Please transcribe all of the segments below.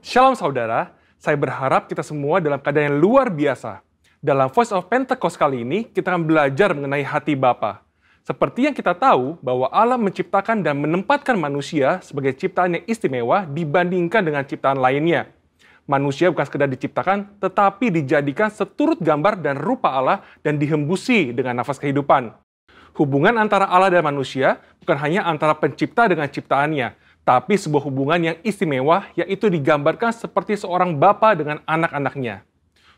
Shalom saudara, saya berharap kita semua dalam keadaan yang luar biasa. Dalam Voice of Pentecost kali ini, kita akan belajar mengenai hati Bapa. Seperti yang kita tahu bahwa Allah menciptakan dan menempatkan manusia sebagai ciptaan yang istimewa dibandingkan dengan ciptaan lainnya. Manusia bukan sekedar diciptakan, tetapi dijadikan seturut gambar dan rupa Allah dan dihembusi dengan nafas kehidupan. Hubungan antara Allah dan manusia bukan hanya antara pencipta dengan ciptaannya, tapi sebuah hubungan yang istimewa, yaitu digambarkan seperti seorang bapa dengan anak-anaknya.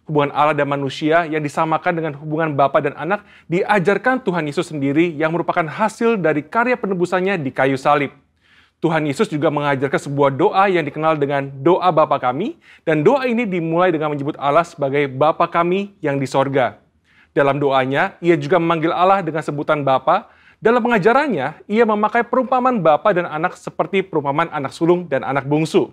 Hubungan Allah dan manusia yang disamakan dengan hubungan bapa dan anak diajarkan Tuhan Yesus sendiri yang merupakan hasil dari karya penebusannya di kayu salib. Tuhan Yesus juga mengajarkan sebuah doa yang dikenal dengan doa Bapa kami, dan doa ini dimulai dengan menyebut Allah sebagai Bapa kami yang di sorga. Dalam doanya, ia juga memanggil Allah dengan sebutan Bapa. Dalam pengajarannya, ia memakai perumpamaan bapa dan anak seperti perumpamaan anak sulung dan anak bungsu.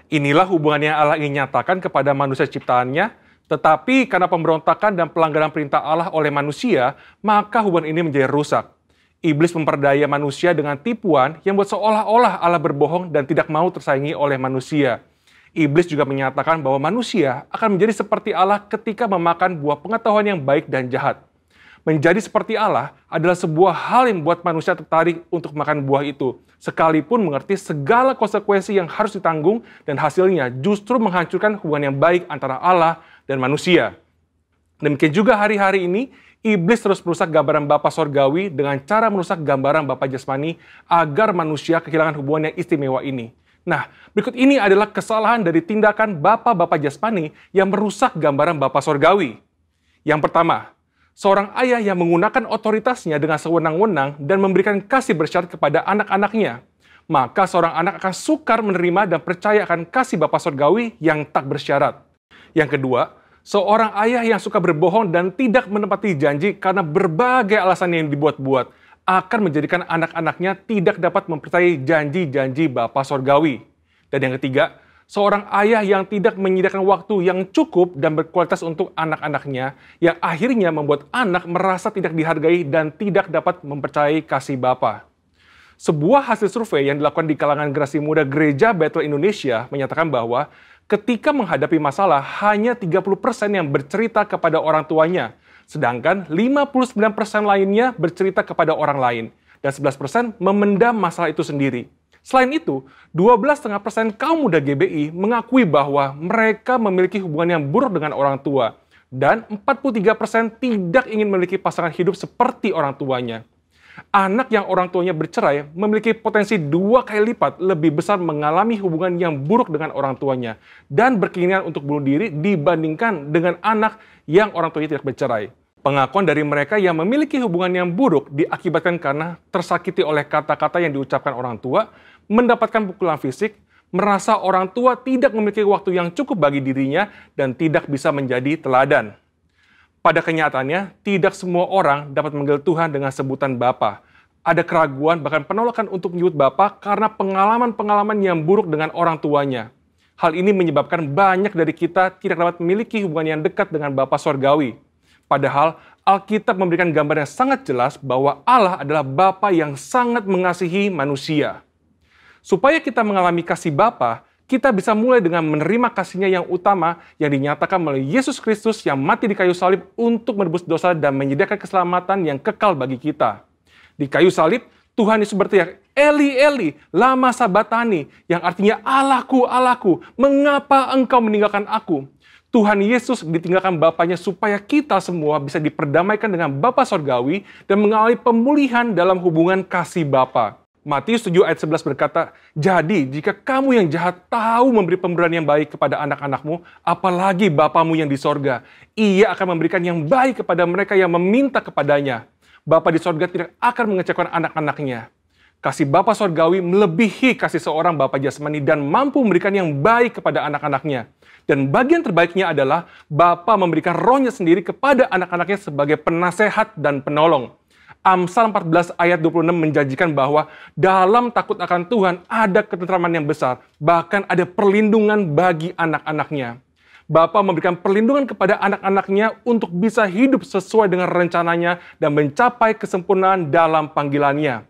Inilah hubungan yang Allah ingin nyatakan kepada manusia ciptaannya, tetapi karena pemberontakan dan pelanggaran perintah Allah oleh manusia, maka hubungan ini menjadi rusak. Iblis memperdaya manusia dengan tipuan yang buat seolah-olah Allah berbohong dan tidak mau tersaingi oleh manusia. Iblis juga menyatakan bahwa manusia akan menjadi seperti Allah ketika memakan buah pengetahuan yang baik dan jahat. Menjadi seperti Allah adalah sebuah hal yang membuat manusia tertarik untuk makan buah itu, sekalipun mengerti segala konsekuensi yang harus ditanggung dan hasilnya justru menghancurkan hubungan yang baik antara Allah dan manusia. Demikian juga hari-hari ini, iblis terus merusak gambaran Bapa Sorgawi dengan cara merusak gambaran Bapa Jasmani agar manusia kehilangan hubungan yang istimewa ini. Nah, berikut ini adalah kesalahan dari tindakan Bapa Jasmani yang merusak gambaran Bapa Sorgawi. Yang pertama, seorang ayah yang menggunakan otoritasnya dengan sewenang-wenang dan memberikan kasih bersyarat kepada anak-anaknya. Maka seorang anak akan sukar menerima dan percaya akan kasih Bapa Sorgawi yang tak bersyarat. Yang kedua, seorang ayah yang suka berbohong dan tidak menepati janji karena berbagai alasan yang dibuat-buat akan menjadikan anak-anaknya tidak dapat mempercayai janji-janji Bapa Sorgawi. Dan yang ketiga, seorang ayah yang tidak menyediakan waktu yang cukup dan berkualitas untuk anak-anaknya, yang akhirnya membuat anak merasa tidak dihargai dan tidak dapat mempercayai kasih Bapa. Sebuah hasil survei yang dilakukan di kalangan generasi muda Gereja Bethel Indonesia menyatakan bahwa ketika menghadapi masalah, hanya 30% yang bercerita kepada orang tuanya, sedangkan 59% lainnya bercerita kepada orang lain, dan 11% memendam masalah itu sendiri. Selain itu, 12,5% kaum muda GBI mengakui bahwa mereka memiliki hubungan yang buruk dengan orang tua, dan 43% tidak ingin memiliki pasangan hidup seperti orang tuanya. Anak yang orang tuanya bercerai memiliki potensi 2 kali lipat lebih besar mengalami hubungan yang buruk dengan orang tuanya dan berkeinginan untuk bunuh diri dibandingkan dengan anak yang orang tuanya tidak bercerai. Pengakuan dari mereka yang memiliki hubungan yang buruk diakibatkan karena tersakiti oleh kata-kata yang diucapkan orang tua, mendapatkan pukulan fisik, merasa orang tua tidak memiliki waktu yang cukup bagi dirinya, dan tidak bisa menjadi teladan. Pada kenyataannya, tidak semua orang dapat memanggil Tuhan dengan sebutan Bapa. Ada keraguan, bahkan penolakan untuk menyebut Bapa karena pengalaman-pengalaman yang buruk dengan orang tuanya. Hal ini menyebabkan banyak dari kita tidak dapat memiliki hubungan yang dekat dengan Bapa Sorgawi. Padahal, Alkitab memberikan gambar yang sangat jelas bahwa Allah adalah Bapa yang sangat mengasihi manusia. Supaya kita mengalami kasih Bapa, kita bisa mulai dengan menerima kasihnya yang utama yang dinyatakan melalui Yesus Kristus yang mati di kayu salib untuk menebus dosa dan menyediakan keselamatan yang kekal bagi kita. Di kayu salib, Tuhan Yesus berteriak, Eli, Eli, lama sabatani, yang artinya Allahku, Allahku, mengapa engkau meninggalkan aku? Tuhan Yesus ditinggalkan Bapanya supaya kita semua bisa diperdamaikan dengan Bapa Sorgawi dan mengalami pemulihan dalam hubungan kasih Bapa. Matius 7 ayat 11 berkata, jadi jika kamu yang jahat tahu memberi pemberian yang baik kepada anak-anakmu, apalagi Bapamu yang di sorga, ia akan memberikan yang baik kepada mereka yang meminta kepadanya. Bapa di sorga tidak akan mengecewakan anak-anaknya. Kasih Bapa Sorgawi melebihi kasih seorang Bapa Jasmani dan mampu memberikan yang baik kepada anak-anaknya. Dan bagian terbaiknya adalah Bapa memberikan rohnya sendiri kepada anak-anaknya sebagai penasehat dan penolong. Amsal 14 ayat 26 menjanjikan bahwa dalam takut akan Tuhan ada ketentraman yang besar, bahkan ada perlindungan bagi anak-anaknya. Bapa memberikan perlindungan kepada anak-anaknya untuk bisa hidup sesuai dengan rencananya dan mencapai kesempurnaan dalam panggilannya.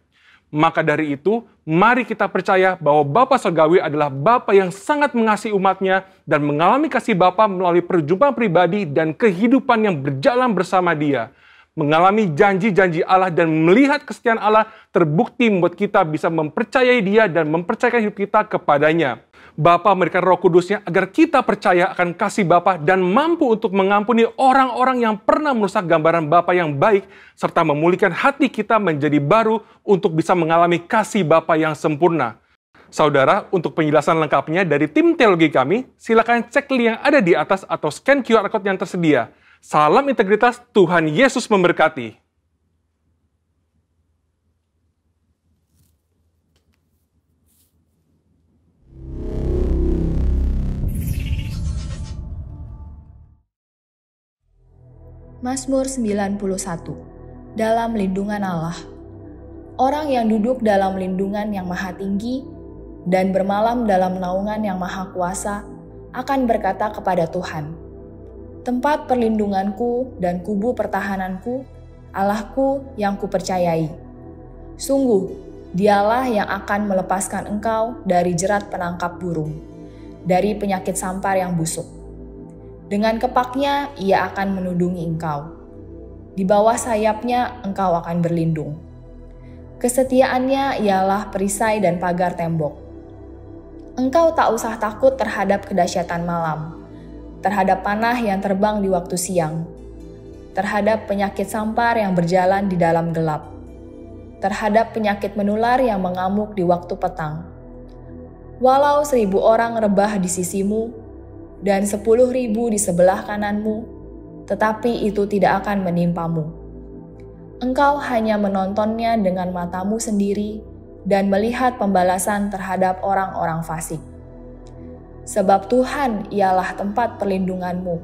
Maka dari itu, Mari kita percaya bahwa Bapa Surgawi adalah Bapa yang sangat mengasihi umatnya dan mengalami kasih Bapa melalui perjumpaan pribadi dan kehidupan yang berjalan bersama Dia. Mengalami janji-janji Allah dan melihat kesetiaan Allah terbukti membuat kita bisa mempercayai Dia dan mempercayakan hidup kita kepadanya. Bapa memberikan Roh Kudusnya agar kita percaya akan kasih Bapa dan mampu untuk mengampuni orang-orang yang pernah merusak gambaran Bapa yang baik serta memulihkan hati kita menjadi baru untuk bisa mengalami kasih Bapa yang sempurna. Saudara, untuk penjelasan lengkapnya dari tim teologi kami, silakan cek link yang ada di atas atau scan QR Code yang tersedia. Salam integritas, Tuhan Yesus memberkati. Mazmur 91. Dalam lindungan Allah. Orang yang duduk dalam lindungan yang maha tinggi dan bermalam dalam naungan yang maha kuasa akan berkata kepada Tuhan, tempat perlindunganku dan kubu pertahananku, Allahku yang kupercayai. Sungguh, Dialah yang akan melepaskan engkau dari jerat penangkap burung, dari penyakit sampar yang busuk. Dengan kepaknya ia akan menudungi engkau. Di bawah sayapnya engkau akan berlindung. Kesetiaannya ialah perisai dan pagar tembok. Engkau tak usah takut terhadap kedahsyatan malam, terhadap panah yang terbang di waktu siang, terhadap penyakit sampar yang berjalan di dalam gelap, terhadap penyakit menular yang mengamuk di waktu petang. Walau 1.000 orang rebah di sisimu, dan 10.000 di sebelah kananmu, tetapi itu tidak akan menimpamu. Engkau hanya menontonnya dengan matamu sendiri dan melihat pembalasan terhadap orang-orang fasik. Sebab Tuhan ialah tempat perlindunganmu,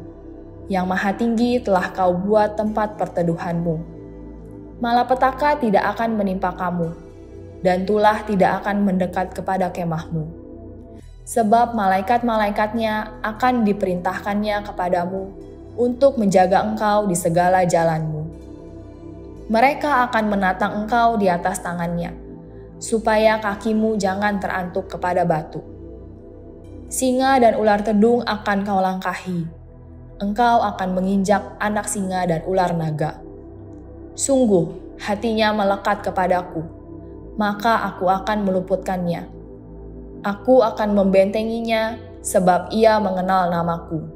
yang maha tinggi telah kau buat tempat perteduhanmu. Malapetaka tidak akan menimpa kamu, dan tulah tidak akan mendekat kepada kemahmu. Sebab malaikat-malaikatnya akan diperintahkannya kepadamu untuk menjaga engkau di segala jalanmu. Mereka akan menatang engkau di atas tangannya, supaya kakimu jangan terantuk kepada batu. Singa dan ular tedung akan kau langkahi. Engkau akan menginjak anak singa dan ular naga. Sungguh, hatinya melekat kepadaku, maka aku akan meluputkannya. Aku akan membentenginya sebab ia mengenal namaku.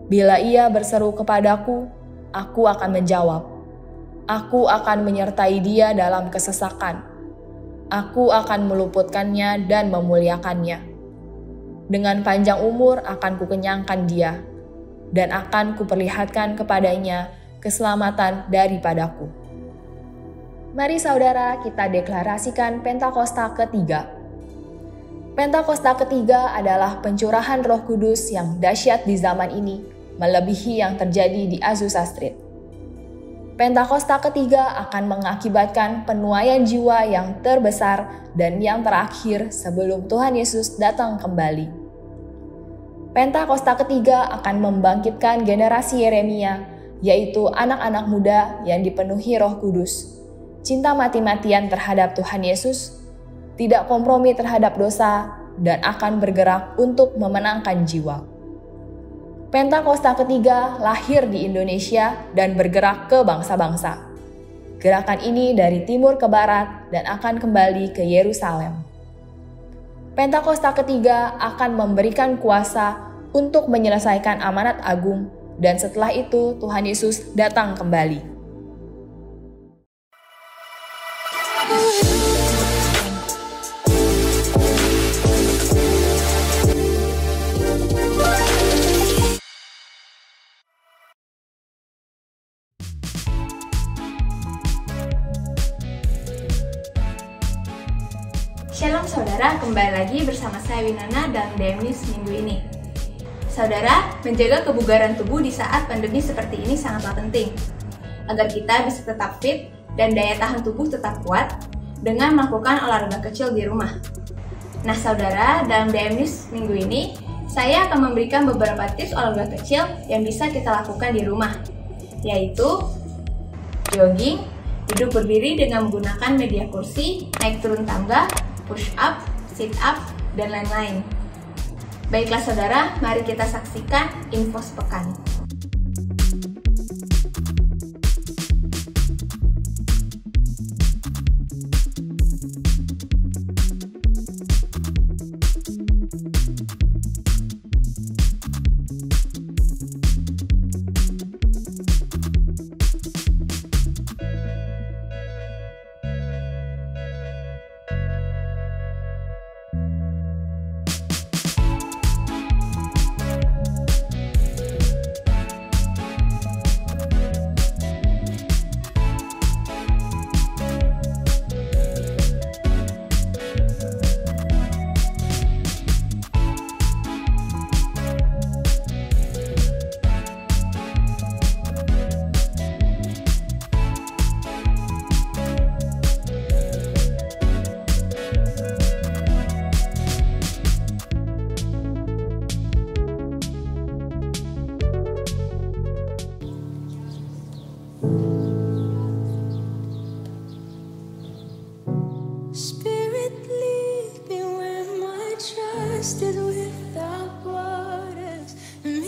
Bila ia berseru kepadaku, aku akan menjawab. Aku akan menyertai dia dalam kesesakan. Aku akan meluputkannya dan memuliakannya. Dengan panjang umur akan kukenyangkan dia, dan akan kuperlihatkan kepadanya keselamatan daripadaku. Mari saudara kita deklarasikan Pentakosta ketiga. Pentakosta ketiga adalah pencurahan Roh Kudus yang dahsyat di zaman ini, melebihi yang terjadi di Azusa Street. Pentakosta ketiga akan mengakibatkan penuaian jiwa yang terbesar dan yang terakhir sebelum Tuhan Yesus datang kembali. Pentakosta ketiga akan membangkitkan generasi Yeremia, yaitu anak-anak muda yang dipenuhi Roh Kudus, cinta mati-matian terhadap Tuhan Yesus, tidak kompromi terhadap dosa, dan akan bergerak untuk memenangkan jiwa. Pentakosta ketiga lahir di Indonesia dan bergerak ke bangsa-bangsa. Gerakan ini dari timur ke barat dan akan kembali ke Yerusalem. Pentakosta ketiga akan memberikan kuasa untuk menyelesaikan amanat agung, dan setelah itu Tuhan Yesus datang kembali. Shalom saudara, kembali lagi bersama saya Winana dalam DM News minggu ini. Saudara, menjaga kebugaran tubuh di saat pandemi seperti ini sangatlah penting, agar kita bisa tetap fit dan daya tahan tubuh tetap kuat dengan melakukan olahraga kecil di rumah. Nah saudara, dalam DM News minggu ini, saya akan memberikan beberapa tips olahraga kecil yang bisa kita lakukan di rumah, yaitu jogging, Duduk berdiri dengan menggunakan media kursi, naik turun tangga, push up, sit up, dan lain-lain. Baiklah saudara, mari kita saksikan info sepekan.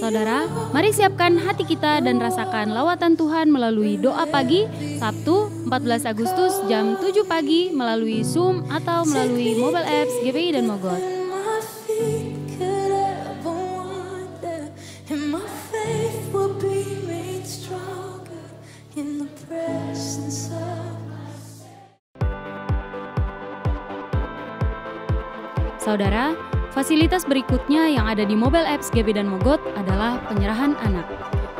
Saudara, mari siapkan hati kita dan rasakan lawatan Tuhan melalui doa pagi Sabtu 14 Agustus jam 7 pagi melalui Zoom atau melalui mobile apps GBI dan Mogot. Saudara, fasilitas berikutnya yang ada di mobile apps GB dan Mogot adalah penyerahan anak.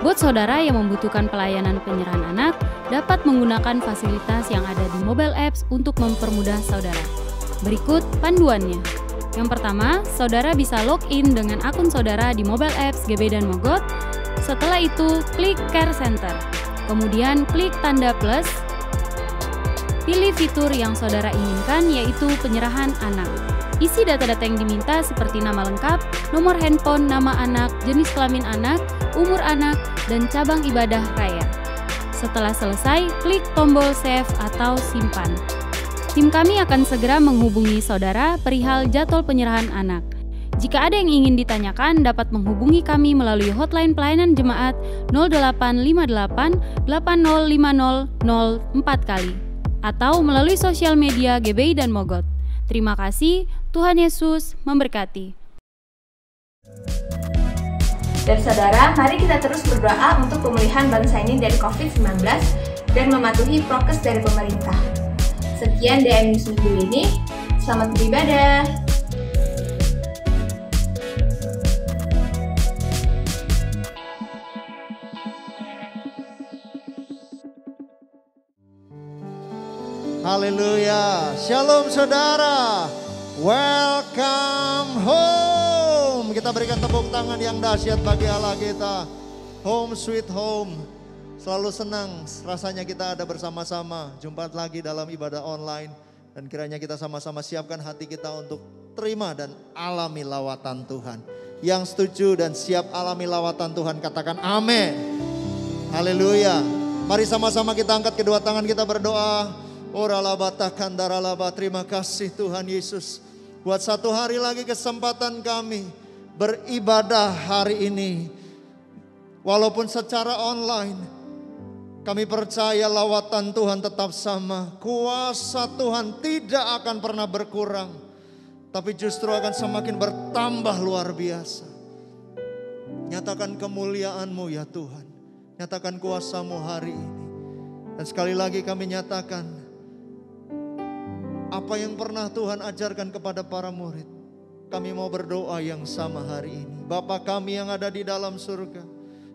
Buat saudara yang membutuhkan pelayanan penyerahan anak, dapat menggunakan fasilitas yang ada di mobile apps untuk mempermudah saudara. Berikut panduannya. Yang pertama, saudara bisa login dengan akun saudara di mobile apps GB dan Mogot. Setelah itu, klik Care Center. Kemudian klik tanda plus. Pilih fitur yang saudara inginkan, yaitu penyerahan anak. Isi data-data yang diminta seperti nama lengkap, nomor handphone, nama anak, jenis kelamin anak, umur anak, dan cabang ibadah raya. Setelah selesai, klik tombol save atau simpan. Tim kami akan segera menghubungi saudara perihal jadwal penyerahan anak. Jika ada yang ingin ditanyakan, dapat menghubungi kami melalui hotline pelayanan jemaat 0858 805004 kali atau melalui sosial media GBI dan Mogot. Terima kasih, Tuhan Yesus memberkati. Dan saudara, mari kita terus berdoa untuk pemulihan bangsa ini dari COVID-19 dan mematuhi prokes dari pemerintah. Sekian DM News minggu ini, selamat beribadah. Haleluya, shalom saudara, welcome home. Kita berikan tepuk tangan yang dahsyat bagi Allah kita. Home sweet home. Selalu senang rasanya kita ada bersama-sama. Jumpa lagi dalam ibadah online. Dan kiranya kita sama-sama siapkan hati kita untuk terima dan alami lawatan Tuhan. Yang setuju dan siap alami lawatan Tuhan katakan amin. Haleluya. Mari sama-sama kita angkat kedua tangan kita berdoa. Terima kasih Tuhan Yesus. Buat satu hari lagi kesempatan kami beribadah hari ini. Walaupun secara online, kami percaya lawatan Tuhan tetap sama. Kuasa Tuhan tidak akan pernah berkurang, tapi justru akan semakin bertambah luar biasa. Nyatakan kemuliaan-Mu ya Tuhan. Nyatakan kuasa-Mu hari ini. Dan sekali lagi kami nyatakan, apa yang pernah Tuhan ajarkan kepada para murid, kami mau berdoa yang sama hari ini. Bapa kami yang ada di dalam surga,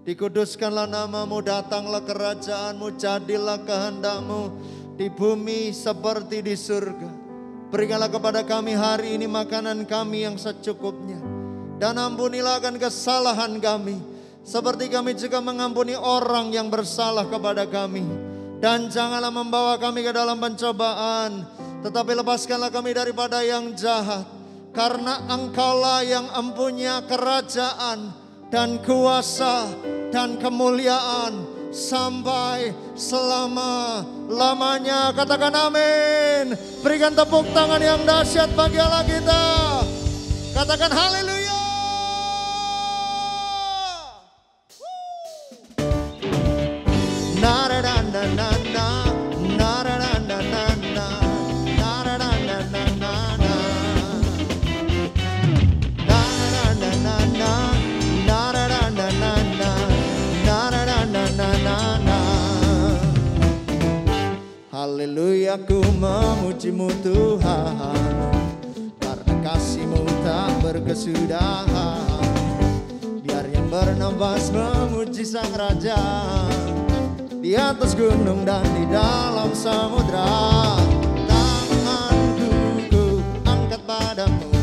dikuduskanlah nama-Mu, datanglah kerajaan-Mu, jadilah kehendak-Mu di bumi seperti di surga. Berikanlah kepada kami hari ini makanan kami yang secukupnya. Dan ampunilah akan kesalahan kami, seperti kami juga mengampuni orang yang bersalah kepada kami. Dan janganlah membawa kami ke dalam pencobaan, tetapi lepaskanlah kami daripada yang jahat. Karena Engkaulah yang empunya kerajaan dan kuasa dan kemuliaan sampai selama-lamanya. Katakan amin. Berikan tepuk tangan yang dahsyat bagi Allah kita. Katakan haleluya. Na na na na na na na na na na na. Haleluya, ku memuji-Mu Tuhan, karena kasih-Mu tak berkesudahan. Biar yang bernafas memuji Sang Raja, di atas gunung dan di dalam samudra. Tanganku ku angkat padamu,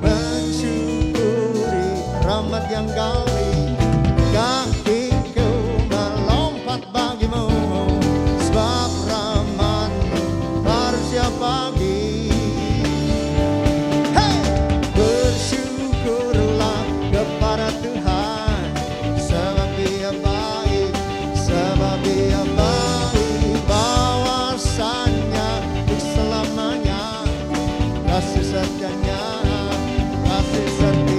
mensyukuri rahmat yang Kau beri. Kakiku melompat bagimu, sebab rahmat-Mu baru setiap pagi. Hey! Bersyukurlah kepada Tuhan, sebab Dia baik, sebab Dia baik. Bahwasanya untuk selamanya kasih setianya, kasih setianya.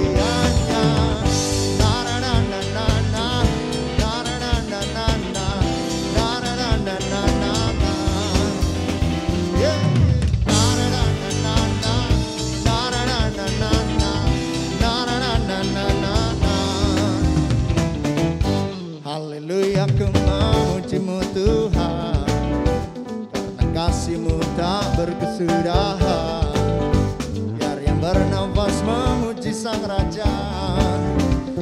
Haleluya, ku memuji-Mu Tuhan, karena kasih-Mu tak berkesudahan. Biar yang bernafas memuji Sang Raja,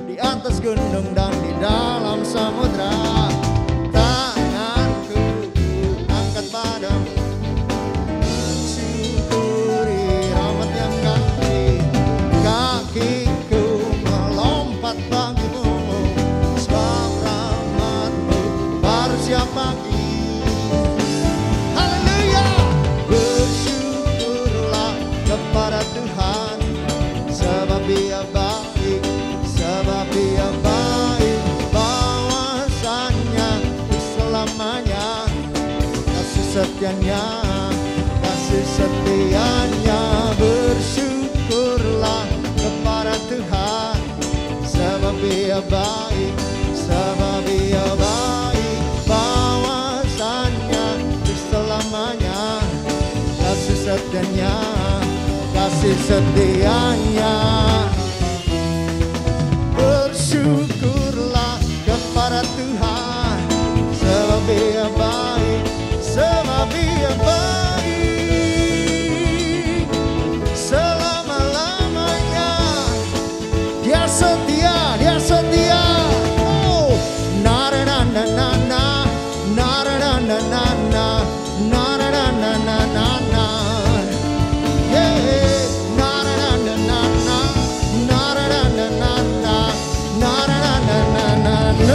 di atas gunung dan di dalam samudra. Tanganku angkat padamu, mensyukuri rahmat yang Kau beri. Kakiku melompat bagimu, sebab rahmat-Mu baru setiap pagi. Haleluya. Bersyukurlah kepada Tuhan, sebab Dia baik, sebab Dia baik. Bahwasanya selamanya kasih setianya, kasih setianya. Bersyukurlah kepada Tuhan, sebab Dia baik, sebab Dia baik. Bahwasanya selamanya kasih setianya, kasih setianya. Bersyukurlah kepada Tuhan, sebab Dia baik, sebab Dia baik. Selama-lamanya Dia setia, Dia setia. Oh, na na na na na na na na na na na na na na na na na. Yeah, na na na na na na na na na na na na na na na na.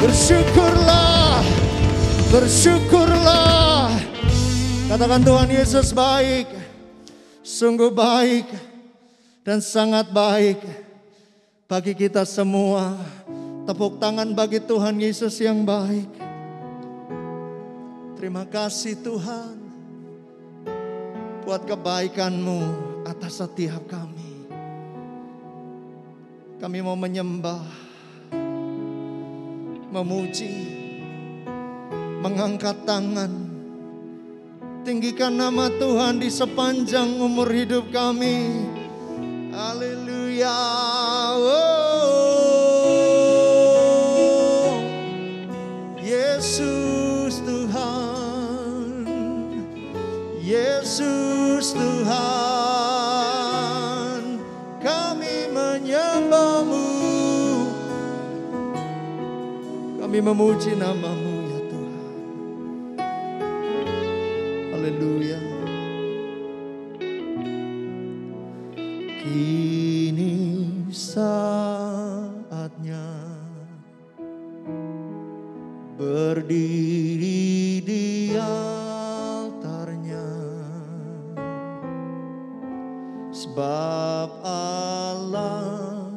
Bersyukurlah, bersyukurlah. Katakan Tuhan Yesus baik, sungguh baik dan sangat baik bagi kita semua. Tepuk tangan bagi Tuhan Yesus yang baik. Terima kasih Tuhan buat kebaikan-Mu atas setiap kami. Kami mau menyembah, memuji, mengangkat tangan, tinggikan nama Tuhan di sepanjang umur hidup kami. Haleluya. Oh, Yesus Tuhan, Yesus Tuhan, kami menyembah-Mu, kami memuji nama-Mu ya Tuhan. Haleluya. Kini saatnya berdiri di altarnya, sebab Allah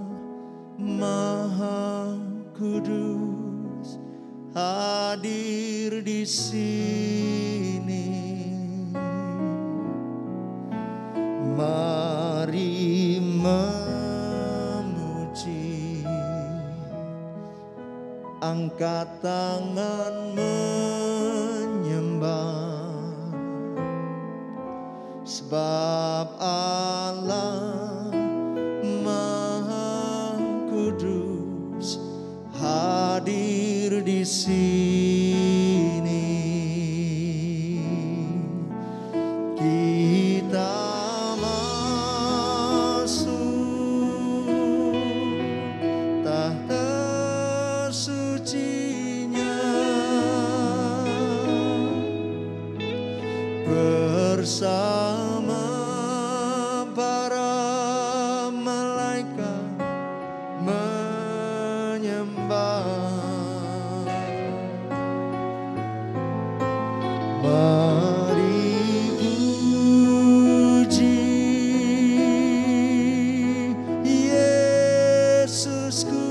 hadir di sini. Mari memuji, angkat tangan menyembah, sebab Allah Maha Kudus hadir di sini. Kita masuk tahta sucinya bersama para malaikat menyembah. Mari puji Yesusku,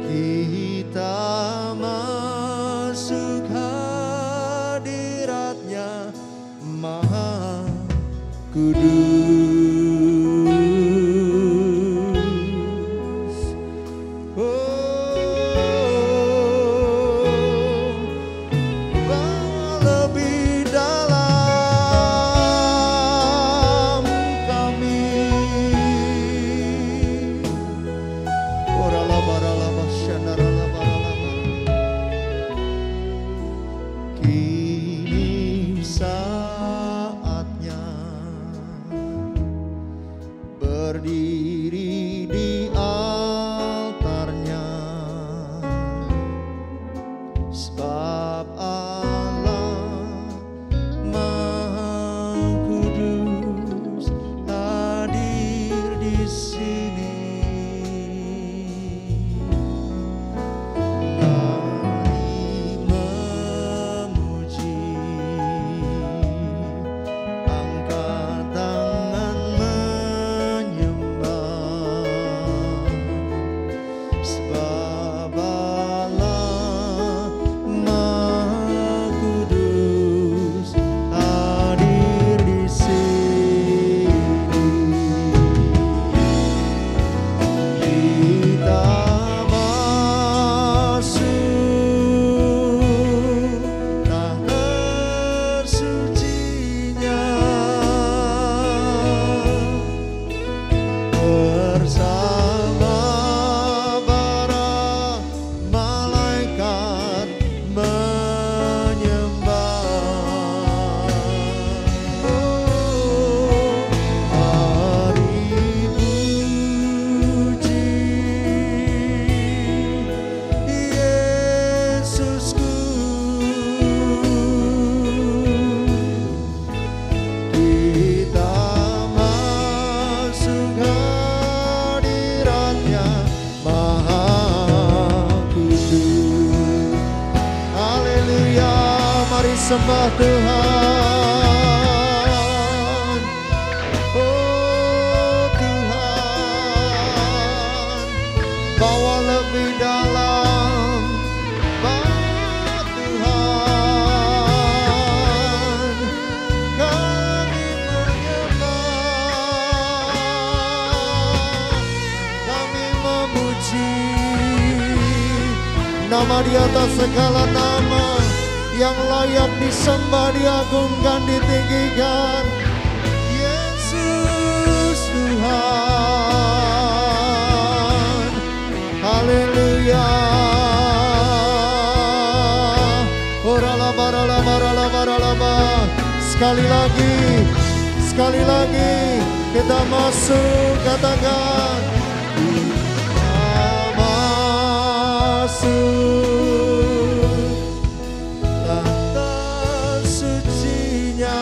kita masuk hadiratnya Maha Kudus. Lebih dalam kami, kini saatnya berdiri di altarnya, sebab Allah Maha Kudus hadir di sini. Mari memuji, angkat tangan menyembah, sebab Allah Maha Kudus hadir di sini. Kita masuk tahta sucinya bersama para malaikat menyembah. Mari puji Yesusku, kita masuk hadiratnya Maha Kudus. Haleluya, mari sembah Tuhan. Oh Tuhan, bawa lebih dalam, Tuhan, kami menyembah, kami memuji nama di atas segala nama, yang layak disembah, diagungkan, ditinggikan. Yesus Tuhan, haleluya. Sekali lagi kita masuk, katakan kita masuk tahta sucinya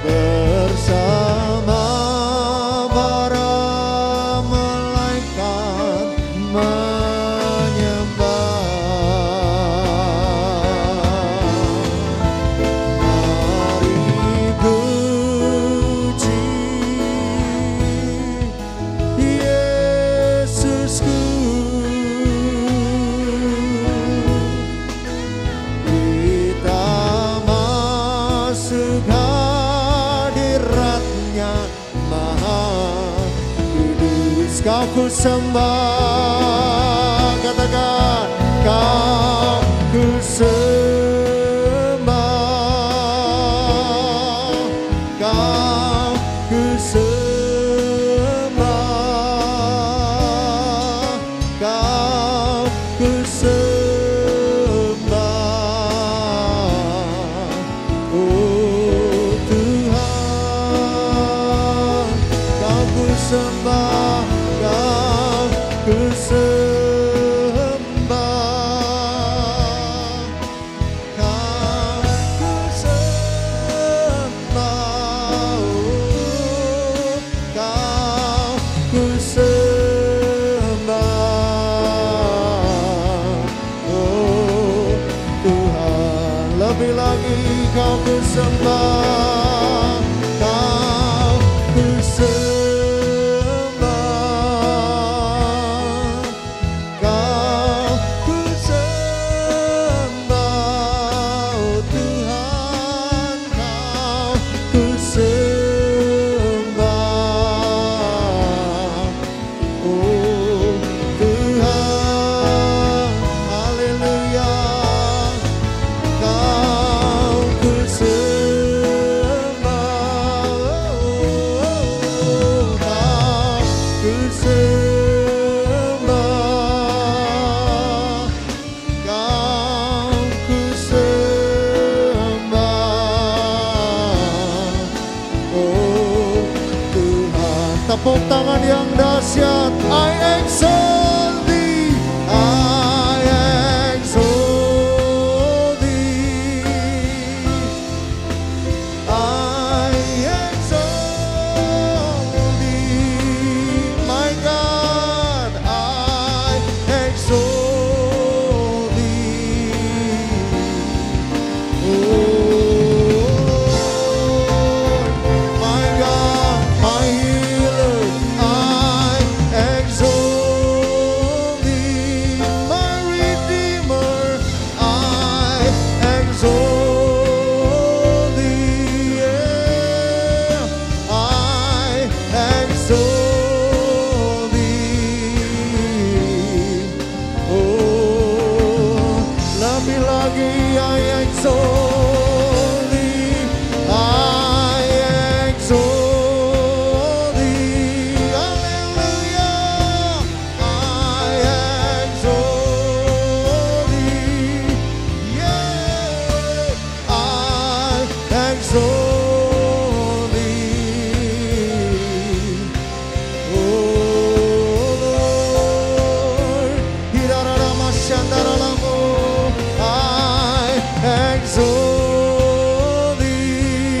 bersama para malaikat menyembah. Mari puji Maha Kudus, Kau ku sembah. Katakan, Kau ku sembah, Kau ku sembah, Kau ku sembah. Oh Tuhan, Kau ku sembah, Kau ku sembah. Kau ku sembah, Kau ku sembah, Kau ku sembah. Oh Tuhan, Kau ku sembah. Oh Tuhan, haleluya. Tepuk tangan yang dahsyat. I exalt thee, I exalt thee, I exalt thee, my God, I exalt thee. Oh Lord, my God, my healer, I exalt thee, my redeemer, I exalt thee, yeah, I exalt thee. Oh, lebih lagi I exalt thee, I exalt thee, hallelujah, I exalt thee, yeah, I exalt thee. Oh Lord, hirarama shandaralamu, I exalt thee,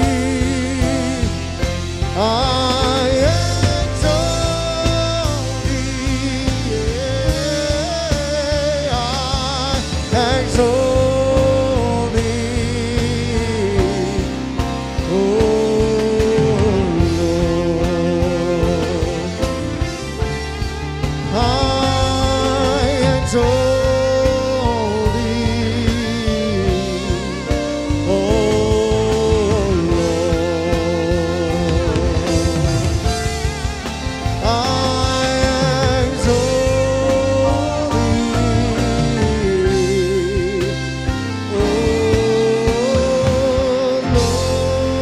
I exalt thee, yeah, I exalt thee. Oh Lord, I exalt thee. Oh Lord, I exalt thee. Oh Lord,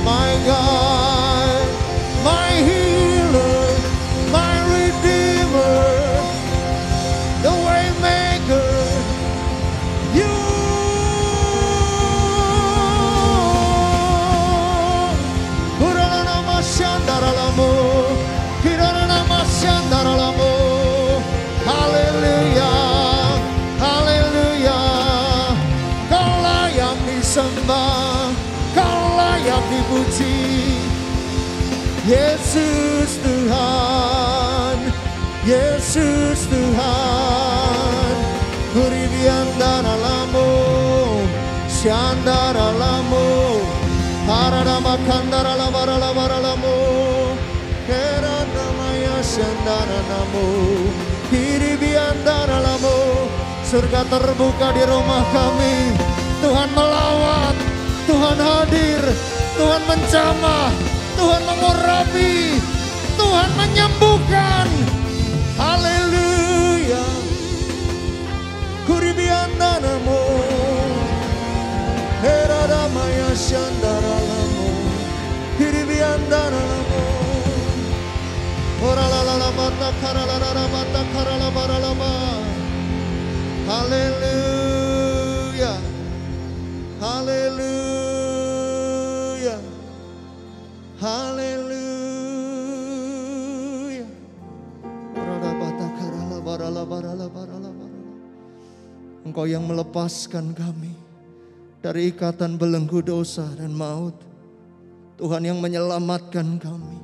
my God, my healer, my redeemer, the way maker, you. Kurana masyandaralamu, kirana masyandaralamu. Haleluya, haleluya. Kau layak disembah, Kau layak dipuji. Yesus Tuhan, Yesus Tuhan. Kuridian daralamu, syandaralamu, haradama kandaralamu, keradamaya syandaranamu, kiribian daralamu. Surga terbuka di rumah kami. Tuhan melawat, Tuhan hadir, Tuhan menjamah, Tuhan mengurapi, Tuhan menyembuhkan. Haleluya. Kuribiandanamo, Heradamaya Shandaralamo, Hiribiandanamo, Oralalabata Karalalabata Karalabaralaba. Haleluya. Haleluya. Haleluya. Radabata karalabaralabaralabaralabar. Engkau yang melepaskan kami dari ikatan belenggu dosa dan maut. Tuhan yang menyelamatkan kami,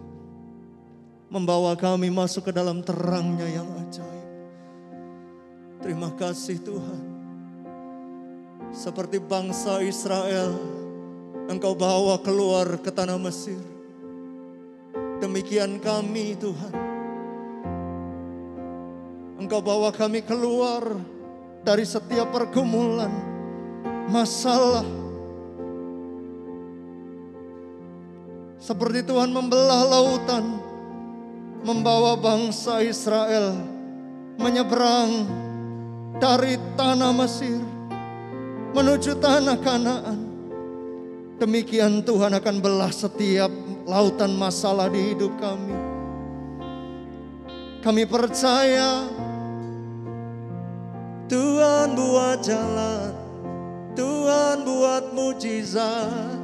membawa kami masuk ke dalam terang-Nya yang ajaib. Terima kasih Tuhan. Seperti bangsa Israel, Engkau bawa keluar ke tanah Mesir. Demikian kami Tuhan. Engkau bawa kami keluar dari setiap pergumulan, masalah. Seperti Tuhan membelah lautan, membawa bangsa Israel menyeberang dari tanah Mesir menuju tanah Kanaan. Demikian Tuhan akan belah setiap lautan masalah di hidup kami. Kami percaya Tuhan buat jalan, Tuhan buat mujizat,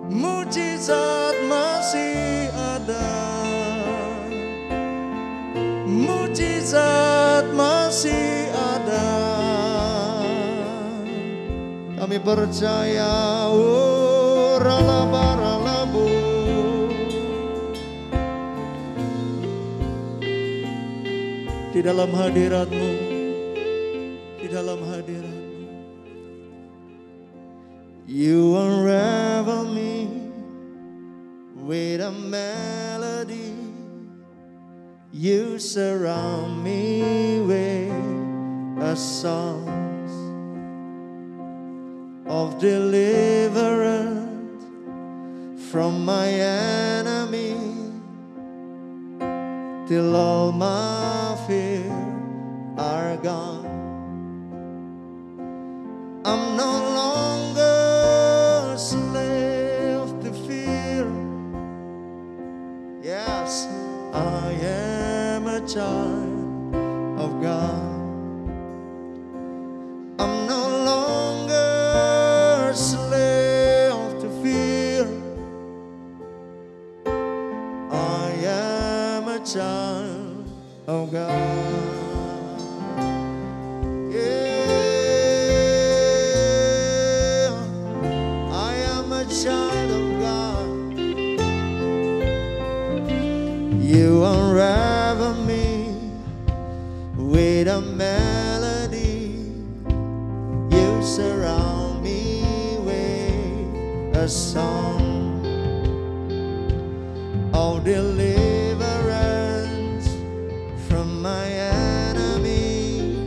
mujizat masih ada, mujizat masih ada. Kami percaya, oh ralabaralabu. Di dalam hadirat-Mu, di dalam hadirat-Mu, You unravel me with a melody. You surround me with a song of deliverance from my enemy, till all my fear are gone. I'm no longer a slave to fear. Yes, I am a child of God. I'm no longer a slave to fear. I am a child of God. Child of God, You unravel me with a melody. You surround me with a song of deliverance from my enemy,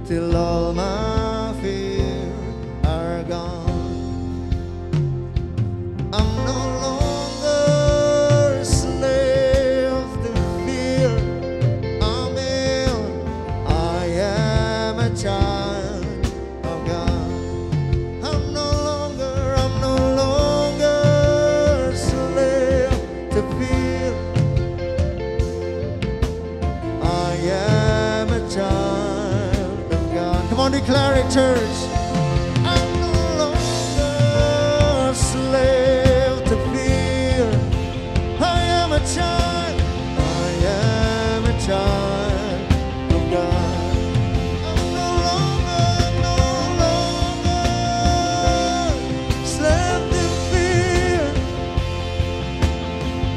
till all my fear are gone. I'm no longer a slave to fear. I am a child of God. I'm no longer a slave to fear. I am a child of God. Come on, declare it, church. I'm no longer a slave to fear. I am a child. I am a child of God. I'm no longer slave to fear.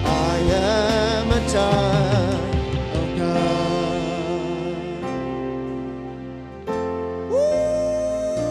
I am a child of God. Woo!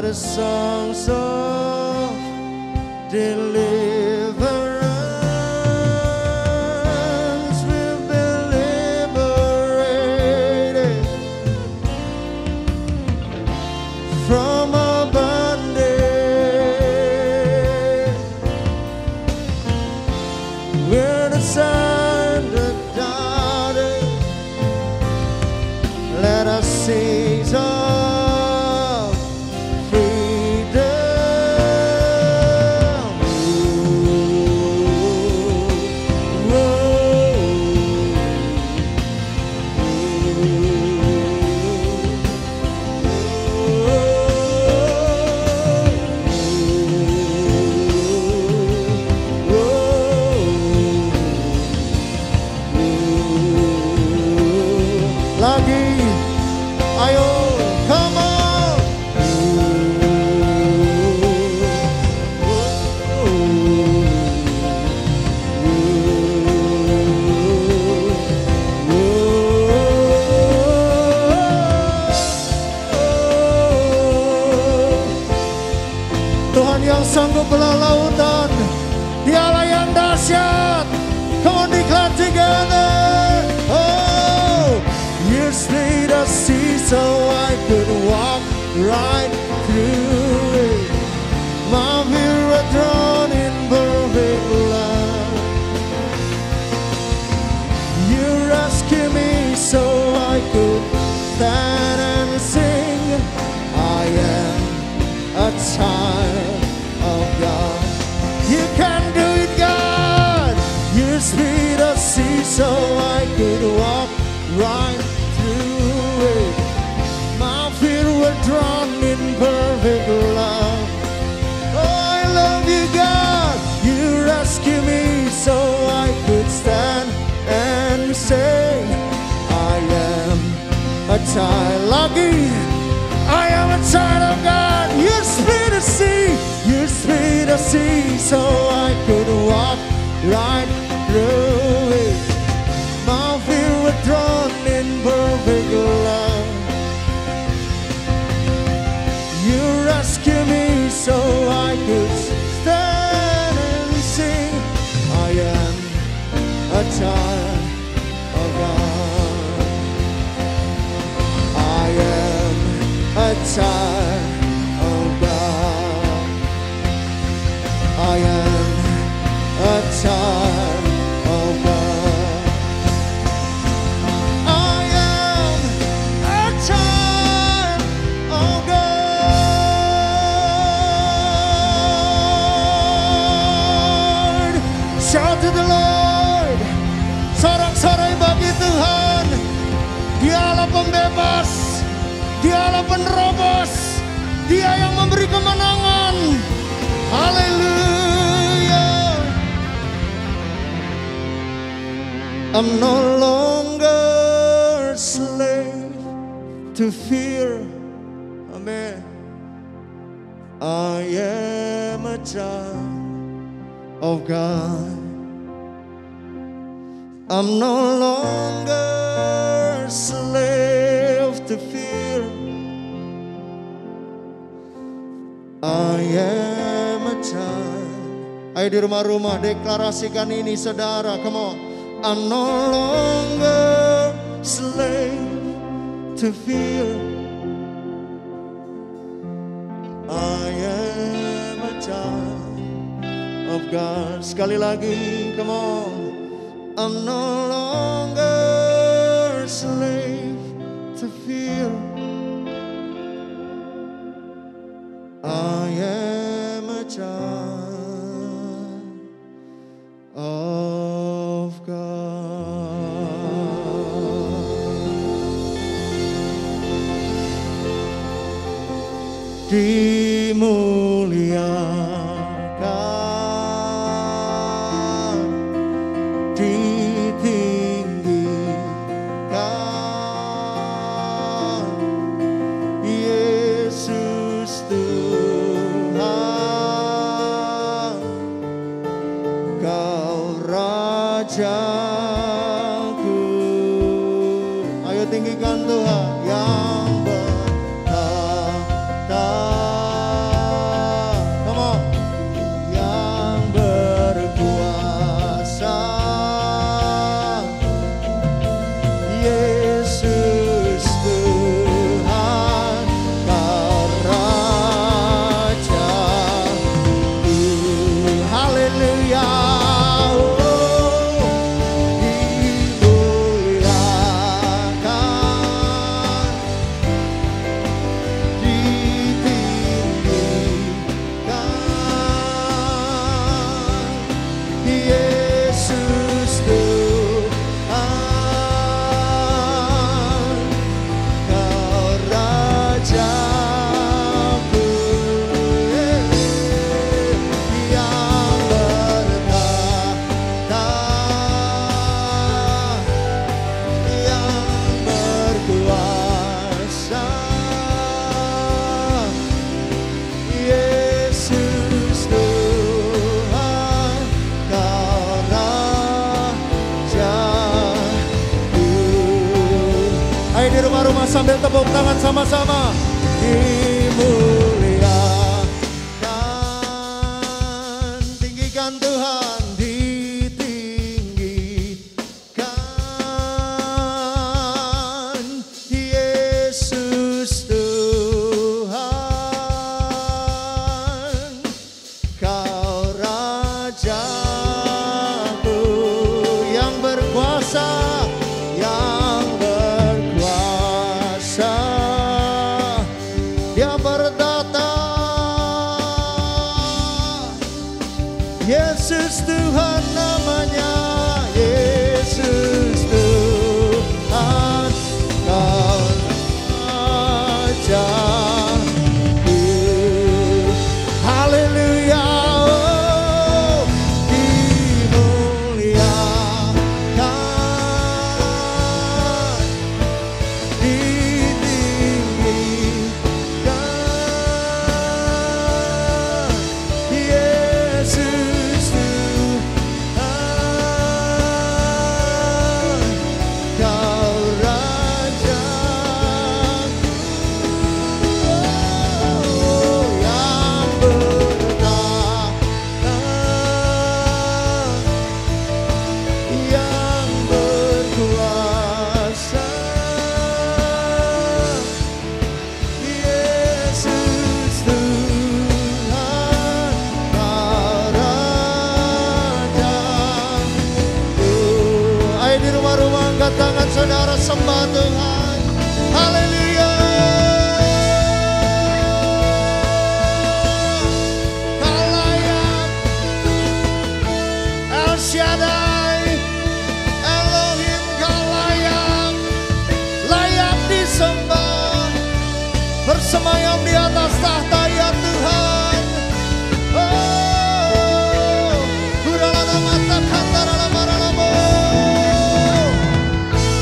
the songs of deliverance. We've been liberated from our bondage. We're the sons of daughter. Let us sing of freedom. Lagi, ayo, come on. Tuhan yang sanggup belah lautan, Dialah yang dahsyat. Come on, declare together. Oh, you split the sea so I could walk right through it. My feet were drawn in perfect love. You rescued me so I could stand and sing. I am a child of God. You can do it, God. You split the sea so I could walk right through it. My feet were drawn in perfect love. Oh, I love you, God. You rescued me so I could stand and say, I am a child. Lucky, I am a child of God. You split the sea. You split the sea so I could walk right through it. My feet were drawn in perfect love. You rescued me so I could stand and sing. I am a child of God. I am a child of God. I am a child of God. I am a child of God. Shout to the Lord. Sorak-sorai bagi Tuhan. Dialah pembebas. Dialah penerobos. Dia yang memberi kemenangan. Haleluya. I'm no longer a slave to fear. Amen. I am a child of God. I'm no longer a slave to fear. I am a child. Ayo di rumah-rumah deklarasikan ini, saudara. Come on. I'm no longer slave to fear. I am a child of God. Sekali lagi, come on. I'm no longer a slave to fear. I am a child of God. Dimuliakan, ditinggikan, Yesus Tuhan, Kau Rajaku. Ayo tinggikan Tuhan yang bertahta Ayo di rumah-rumah sambil tepuk tangan sama-sama. Dimuliakan, tinggikan Tuhan, ditinggikan Yesus Tuhan. Kau Rajaku yang berkuasa, yang berkuasa. Dia bertata, Yesus Tuhan namanya, Yesus Tuhan. Kau Rajaku. Haleluya. Oh, dimuliakan, ditinggikan Yesus Tuhan. Kau Rajaku, yang bertata, yang berkuasa. Yesus Tuhan, Kau Rajaku. Ayo di rumah-rumah angkat tangan saudara, sembah Tuhan. Haleluya. Kau layak, El Shaddai, Elohim, Kau layak, layak disembah, bersemayam di atas tahta ya Tuhan. Oh, kuralana mata kantara lama-lama.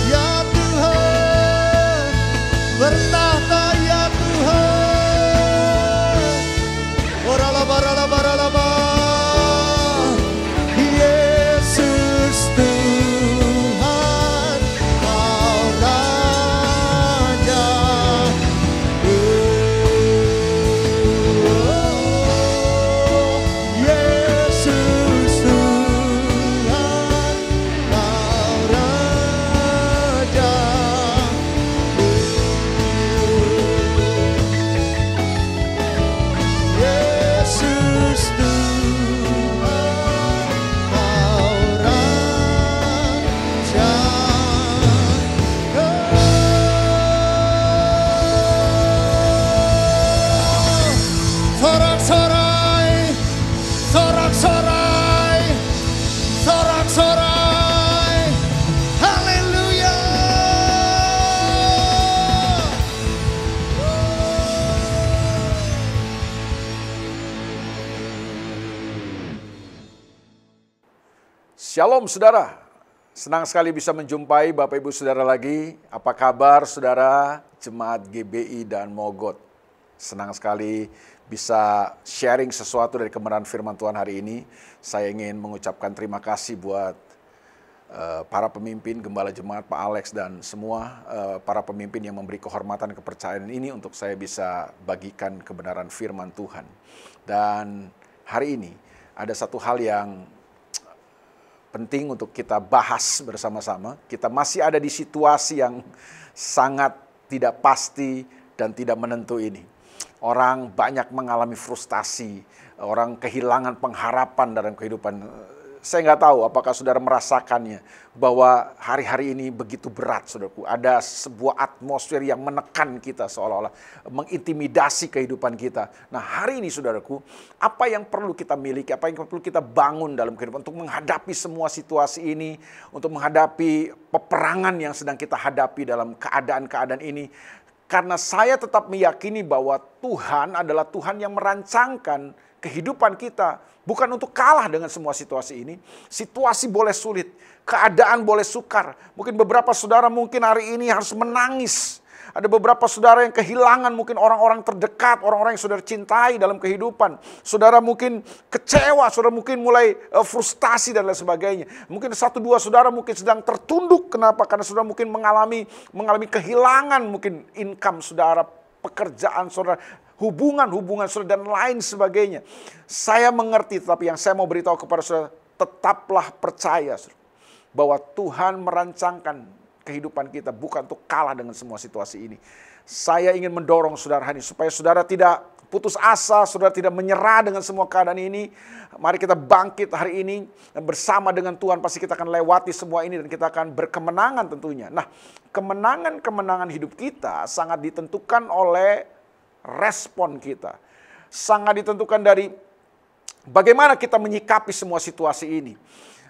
Ya Tuhan, bertahta ya Tuhan. Orala-barala-barala-ba. Yesus Tuhan, Kau Rajaku. Yesus Tuhan, Kau Rajaku. Yesus Tuhan, Kau Rajaku. Sorak-sorai, sorak-sorai, sorak-sorai. Haleluya. Shalom saudara, senang sekali bisa menjumpai Bapak Ibu Saudara lagi. Apa kabar saudara Jemaat GBI dan Mogot? Senang sekali bisa sharing sesuatu dari kebenaran firman Tuhan hari ini. Saya ingin mengucapkan terima kasih buat para pemimpin, Gembala Jemaat, Pak Alex, dan semua para pemimpin yang memberi kehormatan kepercayaan ini untuk saya bisa bagikan kebenaran firman Tuhan. Dan hari ini ada satu hal yang penting untuk kita bahas bersama-sama. Kita masih ada di situasi yang sangat tidak pasti dan tidak menentu ini. Orang banyak mengalami frustasi, orang kehilangan pengharapan dalam kehidupan. Saya nggak tahu apakah saudara merasakannya, bahwa hari-hari ini begitu berat, saudaraku. Ada sebuah atmosfer yang menekan kita, seolah-olah mengintimidasi kehidupan kita. Nah, hari ini, saudaraku, apa yang perlu kita miliki, apa yang perlu kita bangun dalam kehidupan untuk menghadapi semua situasi ini, untuk menghadapi peperangan yang sedang kita hadapi dalam keadaan-keadaan ini. Karena saya tetap meyakini bahwa Tuhan adalah Tuhan yang merancangkan kehidupan kita, bukan untuk kalah dengan semua situasi ini. Situasi boleh sulit, keadaan boleh sukar. Mungkin beberapa saudara mungkin hari ini harus menangis, Ada beberapa saudara yang kehilangan mungkin orang-orang terdekat, orang-orang yang saudara cintai dalam kehidupan. Saudara mungkin kecewa, saudara mungkin mulai frustasi dan lain sebagainya. Mungkin 1-2 saudara mungkin sedang tertunduk. Kenapa? Karena saudara mungkin mengalami kehilangan mungkin income saudara, pekerjaan saudara, hubungan saudara dan lain sebagainya. Saya mengerti, tetapi yang saya mau beritahu kepada saudara, tetaplah percaya saudara, bahwa Tuhan merancangkan kehidupan kita bukan untuk kalah dengan semua situasi ini. Saya ingin mendorong saudara hari ini supaya saudara tidak putus asa, saudara tidak menyerah dengan semua keadaan ini. Mari kita bangkit hari ini dan bersama dengan Tuhan pasti kita akan lewati semua ini dan kita akan berkemenangan tentunya. Nah, kemenangan hidup kita sangat ditentukan oleh respon kita. Sangat ditentukan dari bagaimana kita menyikapi semua situasi ini.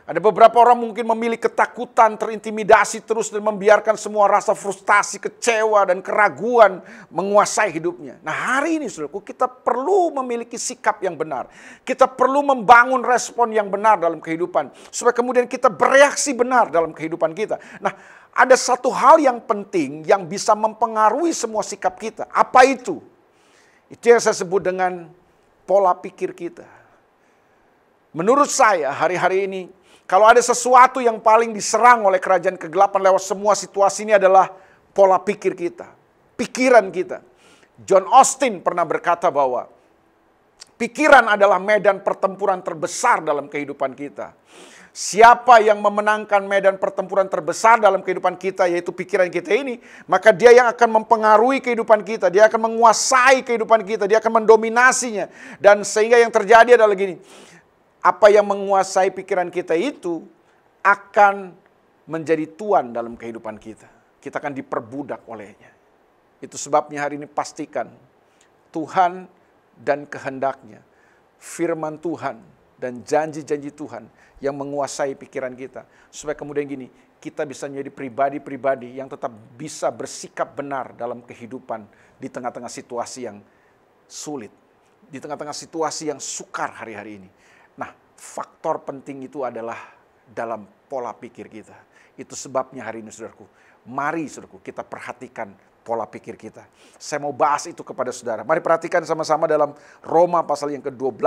Ada beberapa orang mungkin memilih ketakutan, terintimidasi terus dan membiarkan semua rasa frustasi, kecewa dan keraguan menguasai hidupnya. Nah, hari ini saudaraku, kita perlu memiliki sikap yang benar. Kita perlu membangun respon yang benar dalam kehidupan supaya kemudian kita bereaksi benar dalam kehidupan kita. Nah, ada satu hal yang penting yang bisa mempengaruhi semua sikap kita. Apa itu? Itu yang saya sebut dengan pola pikir kita. Menurut saya hari-hari ini, kalau ada sesuatu yang paling diserang oleh kerajaan kegelapan lewat semua situasi ini adalah pola pikir kita, pikiran kita. John Austin pernah berkata bahwa pikiran adalah medan pertempuran terbesar dalam kehidupan kita. Siapa yang memenangkan medan pertempuran terbesar dalam kehidupan kita, yaitu pikiran kita ini, maka dia yang akan mempengaruhi kehidupan kita, dia akan menguasai kehidupan kita, dia akan mendominasinya. Dan sehingga yang terjadi adalah gini, apa yang menguasai pikiran kita itu akan menjadi tuan dalam kehidupan kita. Kita akan diperbudak olehnya. Itu sebabnya hari ini pastikan Tuhan dan kehendaknya, firman Tuhan dan janji-janji Tuhan yang menguasai pikiran kita. Supaya kemudian gini, kita bisa menjadi pribadi-pribadi yang tetap bisa bersikap benar dalam kehidupan di tengah-tengah situasi yang sulit. Di tengah-tengah situasi yang sukar hari-hari ini. Nah, faktor penting itu adalah dalam pola pikir kita. Itu sebabnya hari ini saudaraku, mari saudaraku kita perhatikan pola pikir kita. Saya mau bahas itu kepada saudara. Mari perhatikan sama-sama dalam Roma pasal yang ke-12,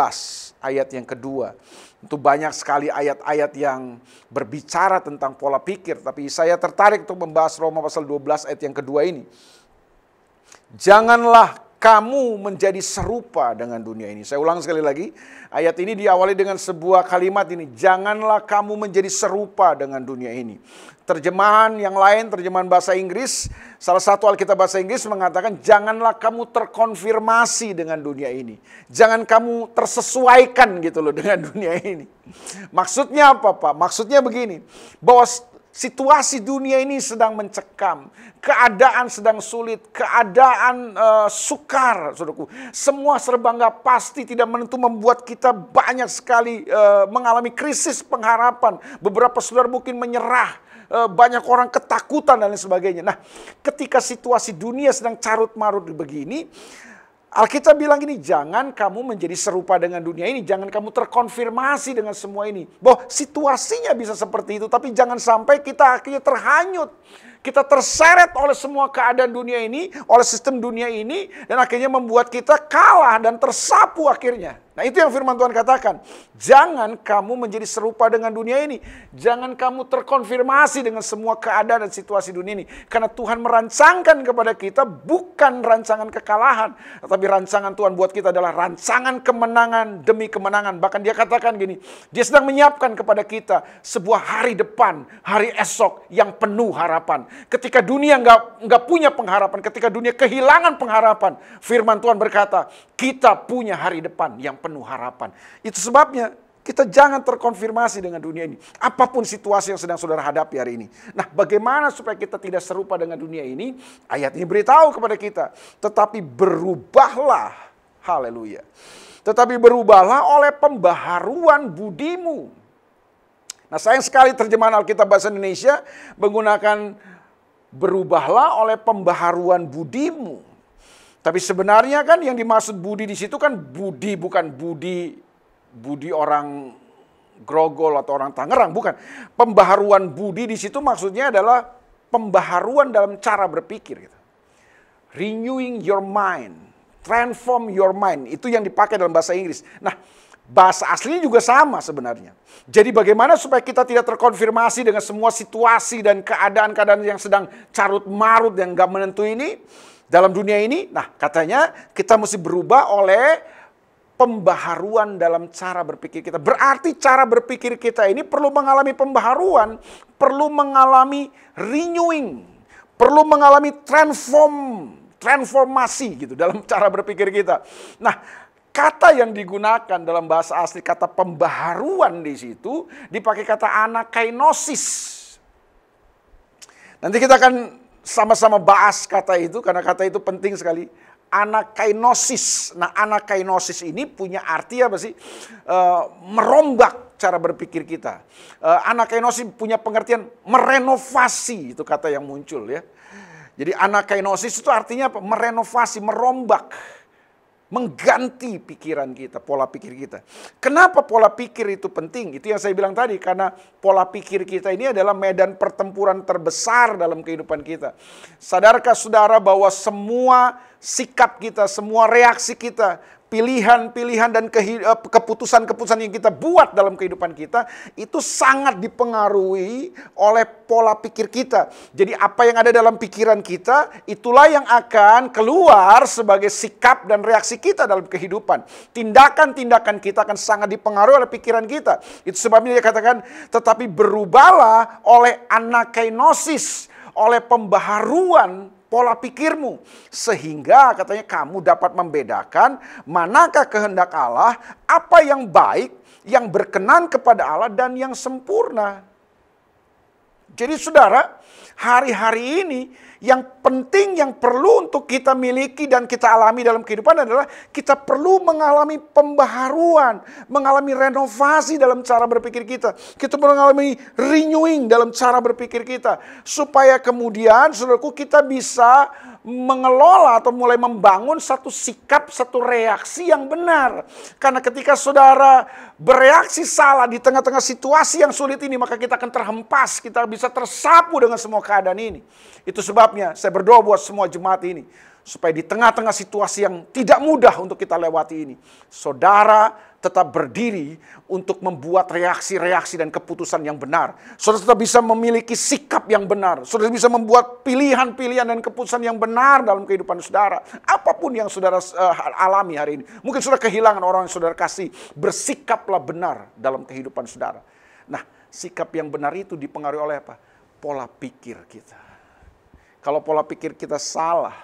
ayat yang kedua. Itu banyak sekali ayat-ayat yang berbicara tentang pola pikir. Tapi saya tertarik untuk membahas Roma pasal 12 ayat yang kedua ini. Janganlah kamu menjadi serupa dengan dunia ini. Saya ulang sekali lagi. Ayat ini diawali dengan sebuah kalimat ini. Janganlah kamu menjadi serupa dengan dunia ini. Terjemahan yang lain, terjemahan bahasa Inggris. Salah satu Alkitab bahasa Inggris mengatakan, janganlah kamu terkonfirmasi dengan dunia ini. Jangan kamu tersesuaikan gitu loh dengan dunia ini. Maksudnya apa, Pak? Maksudnya begini. Bahwa situasi dunia ini sedang mencekam, keadaan sedang sulit, keadaan sukar, saudaraku. Semua serba nggak pasti, tidak menentu, membuat kita banyak sekali mengalami krisis pengharapan. Beberapa saudara mungkin menyerah, banyak orang ketakutan dan lain sebagainya. Nah, ketika situasi dunia sedang carut-marut begini, Alkitab bilang gini, jangan kamu menjadi serupa dengan dunia ini. Jangan kamu terkonfirmasi dengan semua ini. Bahwa situasinya bisa seperti itu, tapi jangan sampai kita akhirnya terhanyut. Kita terseret oleh semua keadaan dunia ini, oleh sistem dunia ini, dan akhirnya membuat kita kalah dan tersapu akhirnya. Nah, itu yang firman Tuhan katakan. Jangan kamu menjadi serupa dengan dunia ini. Jangan kamu terkonfirmasi dengan semua keadaan dan situasi dunia ini. Karena Tuhan merancangkan kepada kita bukan rancangan kekalahan. Tetapi rancangan Tuhan buat kita adalah rancangan kemenangan demi kemenangan. Bahkan dia katakan gini, dia sedang menyiapkan kepada kita sebuah hari depan, hari esok yang penuh harapan. Ketika dunia nggak punya pengharapan, ketika dunia kehilangan pengharapan, firman Tuhan berkata, kita punya hari depan yang penuh harapan. Itu sebabnya kita jangan terkonfirmasi dengan dunia ini. Apapun situasi yang sedang saudara hadapi hari ini. Nah, bagaimana supaya kita tidak serupa dengan dunia ini? Ayat ini beritahu kepada kita. Tetapi berubahlah. Haleluya. Tetapi berubahlah oleh pembaharuan budimu. Nah, sayang sekali terjemahan Alkitab bahasa Indonesia menggunakan berubahlah oleh pembaharuan budimu. Tapi sebenarnya kan yang dimaksud budi di situ kan budi, bukan budi orang Grogol atau orang Tangerang, bukan. Pembaharuan budi di situ maksudnya adalah pembaharuan dalam cara berpikir gitu. Renewing your mind. Transform your mind. Itu yang dipakai dalam bahasa Inggris. Nah, bahasa aslinya juga sama sebenarnya. Jadi bagaimana supaya kita tidak terkonfirmasi dengan semua situasi dan keadaan-keadaan yang sedang carut marut dan gak menentu ini dalam dunia ini. Nah, katanya kita mesti berubah oleh pembaharuan dalam cara berpikir kita. Berarti cara berpikir kita ini perlu mengalami pembaharuan, perlu mengalami renewing, perlu mengalami transformasi gitu dalam cara berpikir kita. Nah, kata yang digunakan dalam bahasa asli, kata pembaharuan di situ dipakai kata anakainosis. Nanti kita akan sama-sama bahas kata itu karena kata itu penting sekali. Anakainosis. Nah, anakainosis ini punya arti apa sih? Merombak cara berpikir kita. Anakainosis punya pengertian merenovasi, itu kata yang muncul ya. Jadi anakainosis itu artinya apa? Merenovasi, merombak, mengganti pikiran kita, pola pikir kita. Kenapa pola pikir itu penting? Itu yang saya bilang tadi, karena pola pikir kita ini adalah medan pertempuran terbesar dalam kehidupan kita. Sadarkah saudara bahwa semua sikap kita, semua reaksi kita, pilihan-pilihan dan keputusan-keputusan yang kita buat dalam kehidupan kita itu sangat dipengaruhi oleh pola pikir kita. Jadi apa yang ada dalam pikiran kita itulah yang akan keluar sebagai sikap dan reaksi kita dalam kehidupan. Tindakan-tindakan kita akan sangat dipengaruhi oleh pikiran kita. Itu sebabnya dia katakan, tetapi berubahlah oleh anakainosis, oleh pembaharuan pola pikirmu, sehingga katanya kamu dapat membedakan manakah kehendak Allah, apa yang baik, yang berkenan kepada Allah dan yang sempurna. Jadi saudara, hari-hari ini yang penting, yang perlu untuk kita miliki dan kita alami dalam kehidupan adalah kita perlu mengalami pembaharuan, mengalami renovasi dalam cara berpikir kita. Kita perlu mengalami renewing dalam cara berpikir kita. Supaya kemudian, saudaraku, kita bisa mengelola atau mulai membangun satu sikap, satu reaksi yang benar. Karena ketika saudara bereaksi salah di tengah-tengah situasi yang sulit ini, maka kita akan terhempas, kita bisa tersapu dengan semua keadaan ini. Itu sebabnya saya berdoa buat semua jemaat ini, supaya di tengah-tengah situasi yang tidak mudah untuk kita lewati ini, saudara tetap berdiri untuk membuat reaksi-reaksi dan keputusan yang benar. Saudara tetap bisa memiliki sikap yang benar. Saudara bisa membuat pilihan-pilihan dan keputusan yang benar dalam kehidupan saudara. Apapun yang saudara alami hari ini. Mungkin saudara kehilangan orang yang saudara kasih. Bersikaplah benar dalam kehidupan saudara. Nah, sikap yang benar itu dipengaruhi oleh apa? Pola pikir kita. Kalau pola pikir kita salah,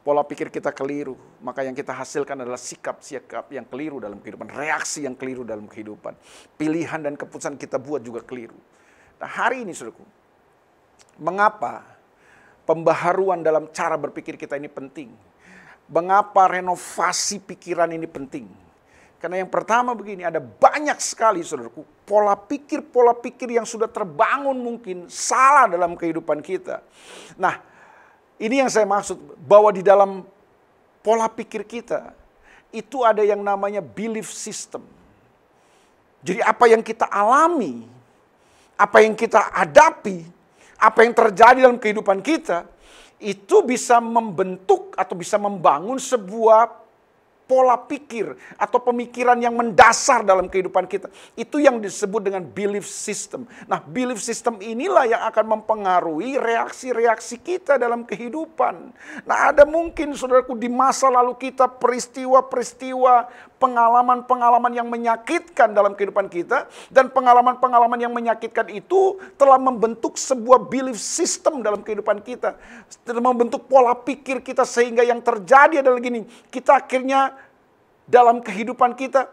pola pikir kita keliru, maka yang kita hasilkan adalah sikap-sikap yang keliru dalam kehidupan, reaksi yang keliru dalam kehidupan. Pilihan dan keputusan kita buat juga keliru. Nah, hari ini saudaraku, mengapa pembaharuan dalam cara berpikir kita ini penting? Mengapa renovasi pikiran ini penting? Karena yang pertama begini, ada banyak sekali saudaraku, pola pikir yang sudah terbangun mungkin salah dalam kehidupan kita. Nah, ini yang saya maksud, bahwa di dalam pola pikir kita, itu ada yang namanya belief system. Jadi apa yang kita alami, apa yang kita hadapi, apa yang terjadi dalam kehidupan kita, itu bisa membentuk atau bisa membangun sebuah pola pikir atau pemikiran yang mendasar dalam kehidupan kita. Itu yang disebut dengan belief system. Nah, belief system inilah yang akan mempengaruhi reaksi-reaksi kita dalam kehidupan. Nah, ada mungkin saudaraku di masa lalu kita peristiwa-peristiwa, pengalaman-pengalaman yang menyakitkan dalam kehidupan kita, dan pengalaman-pengalaman yang menyakitkan itu telah membentuk sebuah belief system dalam kehidupan kita. Telah membentuk pola pikir kita sehingga yang terjadi adalah gini, kita akhirnya dalam kehidupan kita,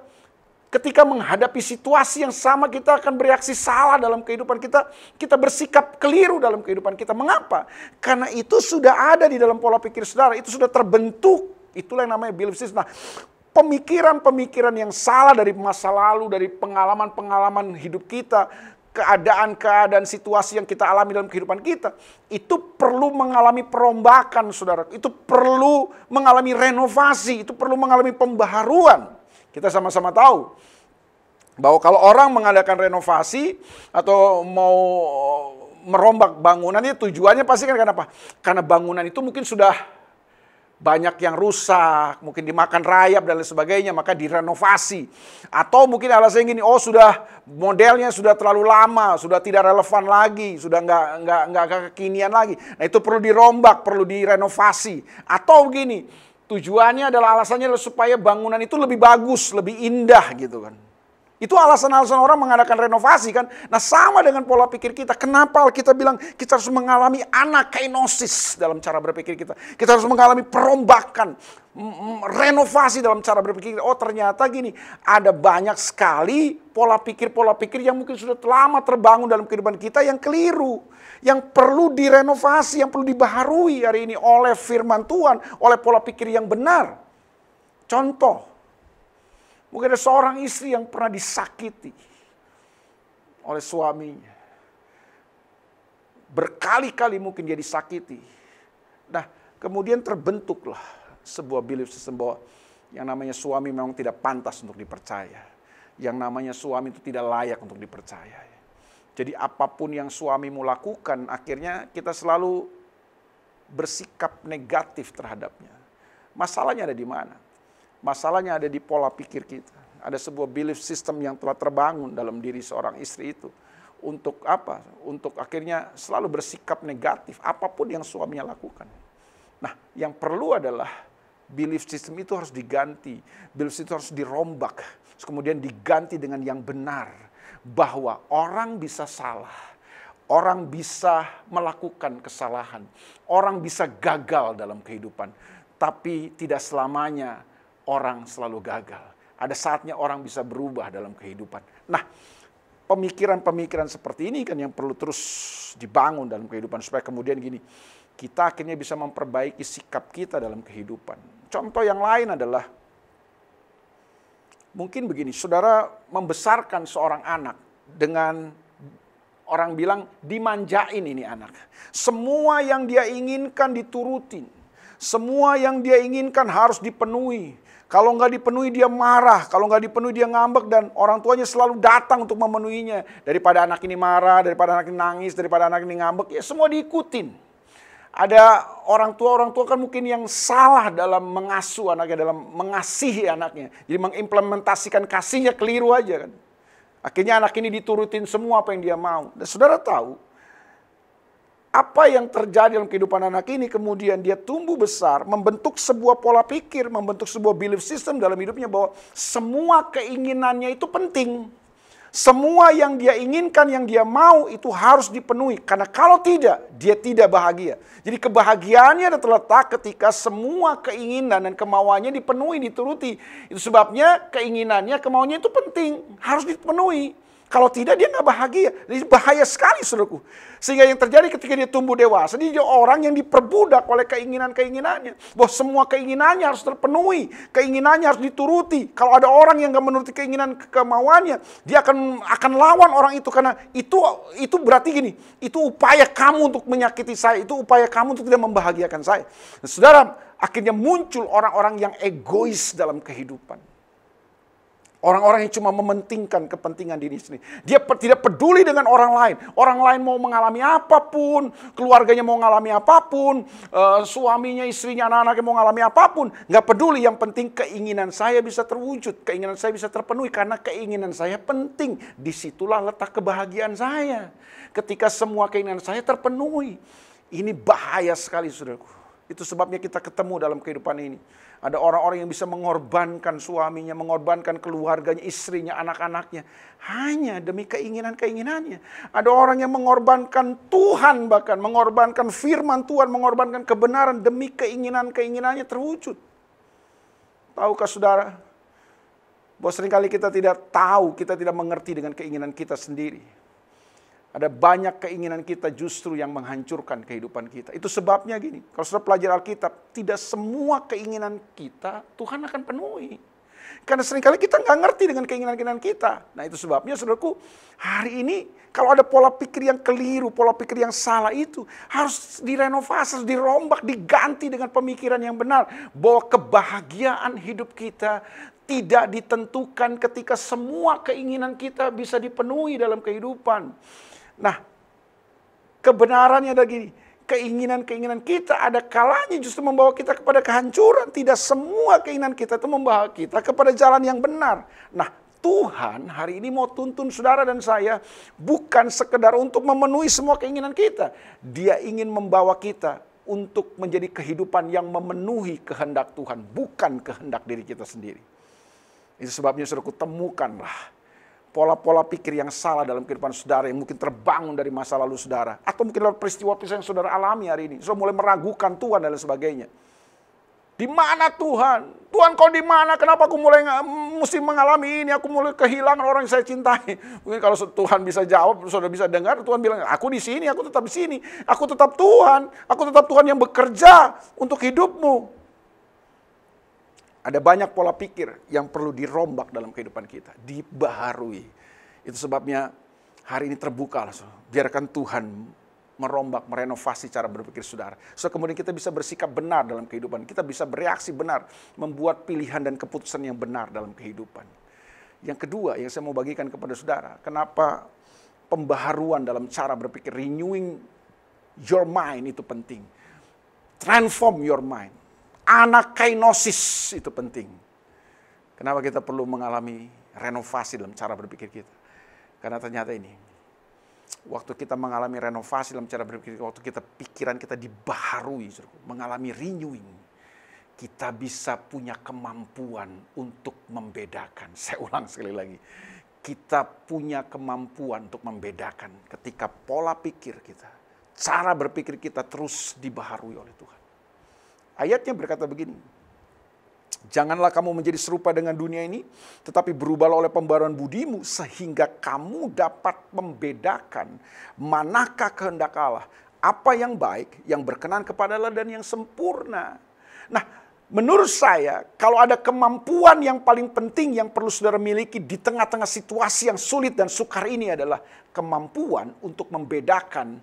ketika menghadapi situasi yang sama, kita akan bereaksi salah dalam kehidupan kita. Kita bersikap keliru dalam kehidupan kita. Mengapa? Karena itu sudah ada di dalam pola pikir saudara. Itu sudah terbentuk. Itulah yang namanya belief system. Nah, pemikiran-pemikiran yang salah dari masa lalu, dari pengalaman-pengalaman hidup kita, keadaan-keadaan situasi yang kita alami dalam kehidupan kita, itu perlu mengalami perombakan, saudara. Itu perlu mengalami renovasi, itu perlu mengalami pembaharuan. Kita sama-sama tahu bahwa kalau orang mengadakan renovasi atau mau merombak bangunannya, tujuannya pasti kan kenapa? Karena bangunan itu mungkin sudah banyak yang rusak, mungkin dimakan rayap dan lain sebagainya, maka direnovasi. Atau mungkin alasannya gini, oh sudah modelnya sudah terlalu lama, sudah tidak relevan lagi, sudah nggak kekinian lagi. Nah itu perlu dirombak, perlu direnovasi. Atau begini, tujuannya adalah alasannya supaya bangunan itu lebih bagus, lebih indah gitu kan. Itu alasan-alasan orang mengadakan renovasi kan. Nah sama dengan pola pikir kita. Kenapa kita bilang kita harus mengalami anakainosis dalam cara berpikir kita. Kita harus mengalami perombakan, renovasi dalam cara berpikir. Oh ternyata gini, ada banyak sekali pola pikir yang mungkin sudah lama terbangun dalam kehidupan kita yang keliru. Yang perlu direnovasi, yang perlu dibaharui hari ini oleh firman Tuhan, oleh pola pikir yang benar. Contoh. Mungkin ada seorang istri yang pernah disakiti oleh suaminya. Berkali-kali mungkin dia disakiti. Nah, kemudian terbentuklah sebuah belief system bahwa yang namanya suami memang tidak pantas untuk dipercaya. Yang namanya suami itu tidak layak untuk dipercaya. Jadi apapun yang suamimu lakukan, akhirnya kita selalu bersikap negatif terhadapnya. Masalahnya ada di mana? Masalahnya ada di pola pikir kita. Ada sebuah belief system yang telah terbangun dalam diri seorang istri itu. Untuk apa? Untuk akhirnya selalu bersikap negatif apapun yang suaminya lakukan. Nah, yang perlu adalah belief system itu harus diganti. Belief system harus dirombak. Kemudian diganti dengan yang benar. Bahwa orang bisa salah. Orang bisa melakukan kesalahan. Orang bisa gagal dalam kehidupan. Tapi tidak selamanya orang selalu gagal. Ada saatnya orang bisa berubah dalam kehidupan. Nah, pemikiran-pemikiran seperti ini kan yang perlu terus dibangun dalam kehidupan. Supaya kemudian gini, kita akhirnya bisa memperbaiki sikap kita dalam kehidupan. Contoh yang lain adalah, mungkin begini, saudara membesarkan seorang anak dengan orang bilang dimanjain ini anak. Semua yang dia inginkan diturutin. Semua yang dia inginkan harus dipenuhi. Kalau nggak dipenuhi dia marah, kalau nggak dipenuhi dia ngambek dan orang tuanya selalu datang untuk memenuhinya. Daripada anak ini marah, daripada anak ini nangis, daripada anak ini ngambek, ya semua diikutin. Ada orang tua kan mungkin yang salah dalam mengasuh anaknya, dalam mengasihi anaknya. Jadi mengimplementasikan kasihnya keliru aja kan. Akhirnya anak ini diturutin semua apa yang dia mau. Dan saudara tahu, apa yang terjadi dalam kehidupan anak ini, kemudian dia tumbuh besar, membentuk sebuah pola pikir, membentuk sebuah belief system dalam hidupnya bahwa semua keinginannya itu penting. Semua yang dia inginkan, yang dia mau itu harus dipenuhi. Karena kalau tidak, dia tidak bahagia. Jadi kebahagiaannya terletak ketika semua keinginan dan kemauannya dipenuhi, dituruti. Itu sebabnya keinginannya, kemauannya itu penting, harus dipenuhi. Kalau tidak dia nggak bahagia. Jadi bahaya sekali saudaraku. Sehingga yang terjadi ketika dia tumbuh dewasa, dia orang yang diperbudak oleh keinginan-keinginannya. Bahwa semua keinginannya harus terpenuhi. Keinginannya harus dituruti. Kalau ada orang yang nggak menuruti keinginan kemauannya, dia akan lawan orang itu. Karena itu berarti gini, itu upaya kamu untuk menyakiti saya. Itu upaya kamu untuk tidak membahagiakan saya. Nah, saudara, akhirnya muncul orang-orang yang egois dalam kehidupan. Orang-orang yang cuma mementingkan kepentingan diri sendiri. Dia tidak peduli dengan orang lain. Orang lain mau mengalami apapun, keluarganya mau mengalami apapun, suaminya, istrinya, anak-anaknya mau mengalami apapun. Nggak peduli, yang penting keinginan saya bisa terwujud. Keinginan saya bisa terpenuhi karena keinginan saya penting. Disitulah letak kebahagiaan saya. Ketika semua keinginan saya terpenuhi. Ini bahaya sekali saudaraku. Itu sebabnya kita ketemu dalam kehidupan ini. Ada orang-orang yang bisa mengorbankan suaminya, mengorbankan keluarganya, istrinya, anak-anaknya. Hanya demi keinginan-keinginannya. Ada orang yang mengorbankan Tuhan bahkan, mengorbankan firman Tuhan, mengorbankan kebenaran demi keinginan-keinginannya terwujud. Tahukah saudara, bahwa seringkali kita tidak tahu, kita tidak mengerti dengan keinginan kita sendiri. Ada banyak keinginan kita justru yang menghancurkan kehidupan kita. Itu sebabnya gini, kalau sudah pelajari Alkitab, tidak semua keinginan kita Tuhan akan penuhi. Karena seringkali kita nggak ngerti dengan keinginan-keinginan kita. Nah itu sebabnya saudaraku, hari ini kalau ada pola pikir yang keliru, pola pikir yang salah itu harus direnovasi, harus dirombak, diganti dengan pemikiran yang benar. Bahwa kebahagiaan hidup kita tidak ditentukan ketika semua keinginan kita bisa dipenuhi dalam kehidupan. Nah, kebenarannya ada gini, keinginan-keinginan kita ada kalanya justru membawa kita kepada kehancuran. Tidak semua keinginan kita itu membawa kita kepada jalan yang benar. Nah, Tuhan hari ini mau tuntun saudara dan saya bukan sekedar untuk memenuhi semua keinginan kita. Dia ingin membawa kita untuk menjadi kehidupan yang memenuhi kehendak Tuhan, bukan kehendak diri kita sendiri. Itu sebabnya saudaraku, temukanlah pola-pola pikir yang salah dalam kehidupan saudara yang mungkin terbangun dari masa lalu saudara. Atau mungkin lewat peristiwa-peristiwa yang saudara alami hari ini. Saudara mulai meragukan Tuhan dan lain sebagainya. Di mana Tuhan? Tuhan kau di mana? Kenapa aku mulai mesti mengalami ini? Aku mulai kehilangan orang yang saya cintai. Mungkin kalau Tuhan bisa jawab, saudara bisa dengar, Tuhan bilang, aku di sini, aku tetap di sini. Aku tetap Tuhan. Aku tetap Tuhan yang bekerja untuk hidupmu. Ada banyak pola pikir yang perlu dirombak dalam kehidupan kita, dibaharui. Itu sebabnya hari ini terbuka, biarkan Tuhan merombak, merenovasi cara berpikir saudara. So kemudian kita bisa bersikap benar dalam kehidupan, kita bisa bereaksi benar, membuat pilihan dan keputusan yang benar dalam kehidupan. Yang kedua yang saya mau bagikan kepada saudara, kenapa pembaharuan dalam cara berpikir, renewing your mind itu penting. Transform your mind. Anakainosis itu penting. Kenapa kita perlu mengalami renovasi dalam cara berpikir kita? Karena ternyata ini, waktu kita mengalami renovasi dalam cara berpikir, waktu kita pikiran kita dibaharui, mengalami renewing, kita bisa punya kemampuan untuk membedakan. Saya ulang sekali lagi. Kita punya kemampuan untuk membedakan ketika pola pikir kita, cara berpikir kita terus dibaharui oleh Tuhan. Ayatnya berkata begini, janganlah kamu menjadi serupa dengan dunia ini, tetapi berubahlah oleh pembaruan budimu, sehingga kamu dapat membedakan manakah kehendak Allah, apa yang baik, yang berkenan kepada Allah, dan yang sempurna. Nah, menurut saya, kalau ada kemampuan yang paling penting yang perlu saudara miliki di tengah-tengah situasi yang sulit dan sukar ini adalah kemampuan untuk membedakan